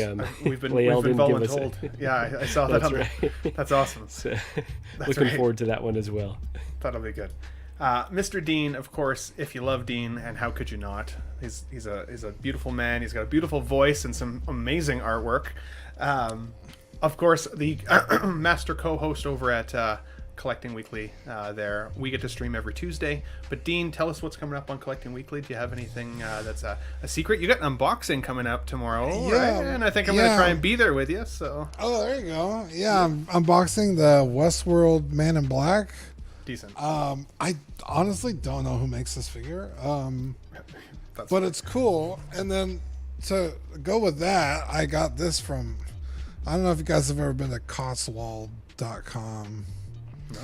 Speaker 1: we've been voluntold. Yeah, I saw that.
Speaker 4: That's right.
Speaker 1: That's awesome.
Speaker 4: So, looking forward to that one as well.
Speaker 1: That'll be good. Mr. Dean, of course, if you love Dean, and how could you not? He's a beautiful man. He's got a beautiful voice and some amazing artwork. Of course, the master co-host over at Collecting Weekly. There, we get to stream every Tuesday. But Dean, tell us what's coming up on Collecting Weekly. Do you have anything that's a secret? You got an unboxing coming up tomorrow, right? And I think I'm going to try and be there with you. So. Oh,
Speaker 5: there you go. Yeah, I'm unboxing the Westworld Man in Black.
Speaker 1: Decent.
Speaker 5: I honestly don't know who makes this figure, but it's cool. And then to go with that, I got this from, I don't know if you guys have ever been to Cotswold.com.
Speaker 1: No.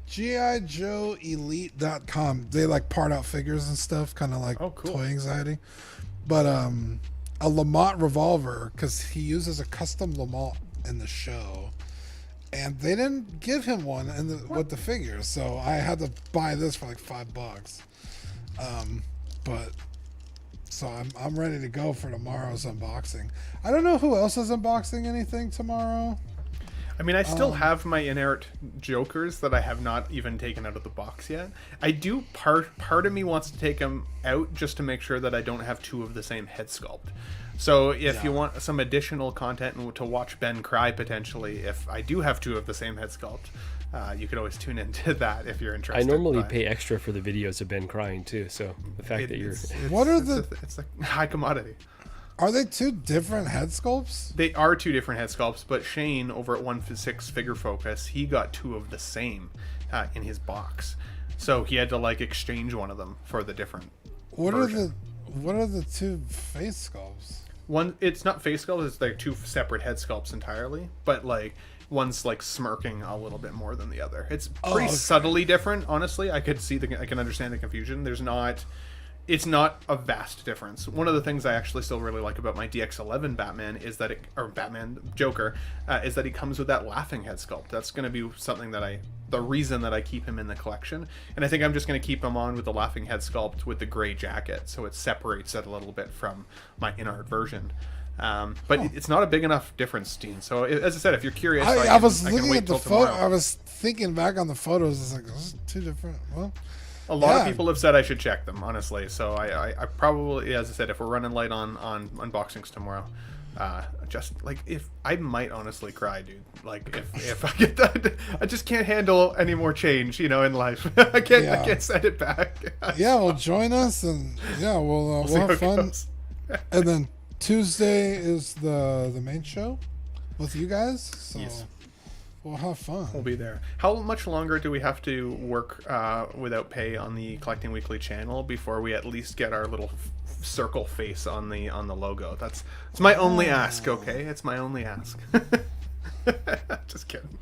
Speaker 5: GIJoeElite.com. They like part out figures and stuff, kind of like
Speaker 1: cool.
Speaker 5: Toy Anxiety. But a Lamont revolver because he uses a custom Lamont in the show, and they didn't give him one with the figure, so I had to buy this for like $5. But so I'm ready to go for tomorrow's unboxing. I don't know who else is unboxing anything tomorrow.
Speaker 1: I mean, I still have my INART Jokers that I have not even taken out of the box yet. I do, part of me wants to take them out just to make sure that I don't have two of the same head sculpt. So if you want some additional content and to watch Ben cry potentially, if I do have two of the same head sculpt, you could always tune into that if you're interested.
Speaker 4: I normally pay extra for the videos of Ben crying too, so the fact that you're...
Speaker 1: It's like high commodity.
Speaker 5: Are they two different head sculpts?
Speaker 1: They are two different head sculpts, but Shane over at 1/6 Figure Focus, he got two of the same in his box, so he had to like exchange one of them for the different.
Speaker 5: What are the two face sculpts?
Speaker 1: One, it's not face sculpts; it's like two separate head sculpts entirely. But like one's like smirking a little bit more than the other. It's pretty subtly different, honestly. I can understand the confusion. It's not a vast difference. One of the things I actually still really like about my DX11 Batman is that Batman Joker is that he comes with that laughing head sculpt. That's going to be something that the reason that I keep him in the collection. And I think I'm just going to keep him on with the laughing head sculpt with the gray jacket, so it separates it a little bit from my INART version. But it's not a big enough difference, Dean. So as I said, if you're curious,
Speaker 5: I was looking at the photo. I was thinking back on the photos. It's like, this is two different. Well.
Speaker 1: A lot of people have said I should check them, honestly. So I probably, as I said, if we're running light on unboxings tomorrow, just like if I might honestly cry, dude. Like if I get that, I just can't handle any more change, in life. I can't send it back.
Speaker 5: Well, join us and we'll have fun. And then Tuesday is the main show with you guys. So. Yes. We'll have fun.
Speaker 1: We'll be there. How much longer do we have to work without pay on the Collecting Weekly channel before we at least get our little circle face on the logo? It's my only ask. Okay, it's my only ask. Just kidding.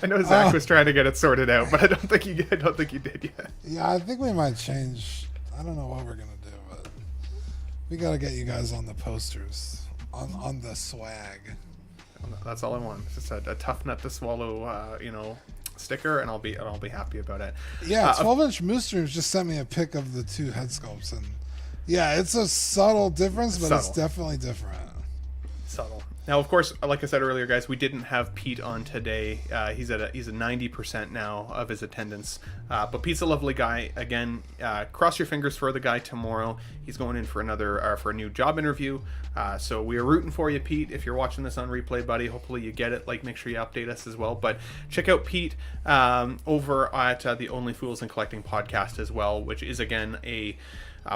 Speaker 1: I know Zach was trying to get it sorted out, but I don't think he did yet.
Speaker 5: Yeah, I think we might change. I don't know what we're gonna do, but we gotta get you guys on the posters, on the swag.
Speaker 1: That's all I want. It's just a tough nut to swallow, sticker, and I'll be happy about it.
Speaker 5: Yeah, 12-inch Mooster just sent me a pic of the two head sculpts, and it's a subtle difference, but it's definitely different.
Speaker 1: Subtle. Now, of course, like I said earlier, guys, we didn't have Pete on today. He's at 90% now of his attendance. But Pete's a lovely guy. Again, cross your fingers for the guy tomorrow. He's going in for a new job interview. So we are rooting for you, Pete. If you're watching this on replay, buddy, hopefully you get it. Make sure you update us as well. But check out Pete over at the Only Fools and Collecting podcast as well, which is again a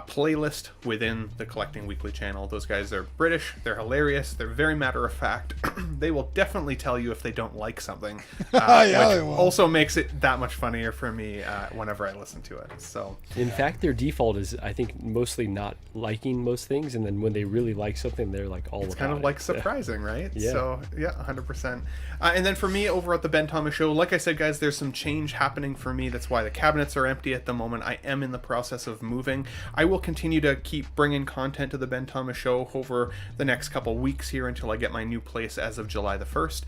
Speaker 1: playlist within the Collecting Weekly channel. Those guys are British, they're hilarious, they're very matter of fact. They will definitely tell you if they don't like something, which also makes it that much funnier for me whenever I listen to it. So
Speaker 4: in fact, their default is, I think, mostly not liking most things, and then when they really like something, they're like all
Speaker 1: it's
Speaker 4: about
Speaker 1: kind of like surprising, right?
Speaker 4: Yeah.
Speaker 1: So 100%. And then for me over at the Ben Thomas Show, like I said, guys, there's some change happening for me. That's why the cabinets are empty at the moment. I am in the process of moving. I will continue to keep bringing content to the Ben Thomas Show over the next couple weeks here until I get my new place as of July the 1st.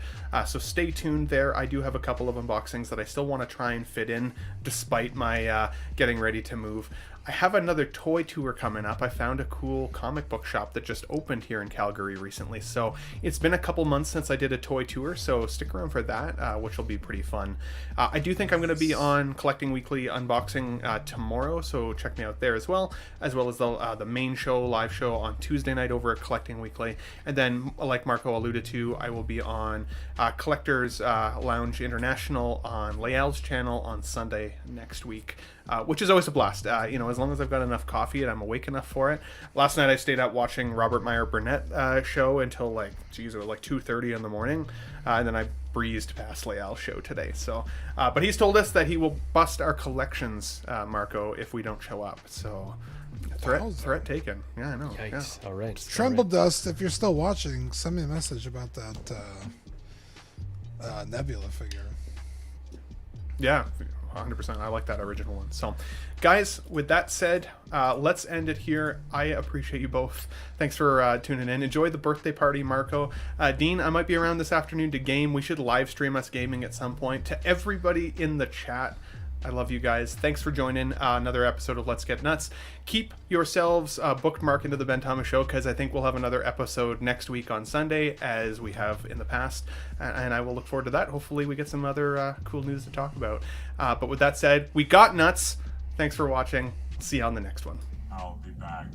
Speaker 1: So stay tuned there. I do have a couple of unboxings that I still want to try and fit in despite my getting ready to move. I have another toy tour coming up. I found a cool comic book shop that just opened here in Calgary recently. So it's been a couple months since I did a toy tour, so stick around for that, which will be pretty fun. I do think I'm going to be on Collecting Weekly unboxing tomorrow, so check me out there as well as the main show, live show on Tuesday night over at Collecting Weekly. And then, like Marco alluded to, I will be on Collectors Lounge International on Layal's channel on Sunday next week. Which is always a blast, as long as I've got enough coffee and I'm awake enough for it. Last night I stayed out watching Robert Meyer Burnett show until it was like 2:30 in the morning, and then I breezed past Layal's show today. So, but he's told us that he will bust our collections, Marco, if we don't show up. So, threat taken. Yeah, I know.
Speaker 4: Yikes!
Speaker 1: Yeah.
Speaker 4: All right.
Speaker 5: Tremble Dust, if you're still watching, send me a message about that Nebula figure.
Speaker 1: Yeah. 100%. I like that original one. So, guys, with that said, let's end it here. I appreciate you both. Thanks for tuning in. Enjoy the birthday party, Marco. Dean, I might be around this afternoon to game. We should live stream us gaming at some point. To everybody in the chat, I love you guys. Thanks for joining another episode of Let's Get Nuts. Keep yourselves bookmarked into the Ben Thomas Show, because I think we'll have another episode next week on Sunday, as we have in the past. And I will look forward to that. Hopefully we get some other cool news to talk about. But with that said, we got nuts. Thanks for watching. See you on the next one.
Speaker 2: I'll be back.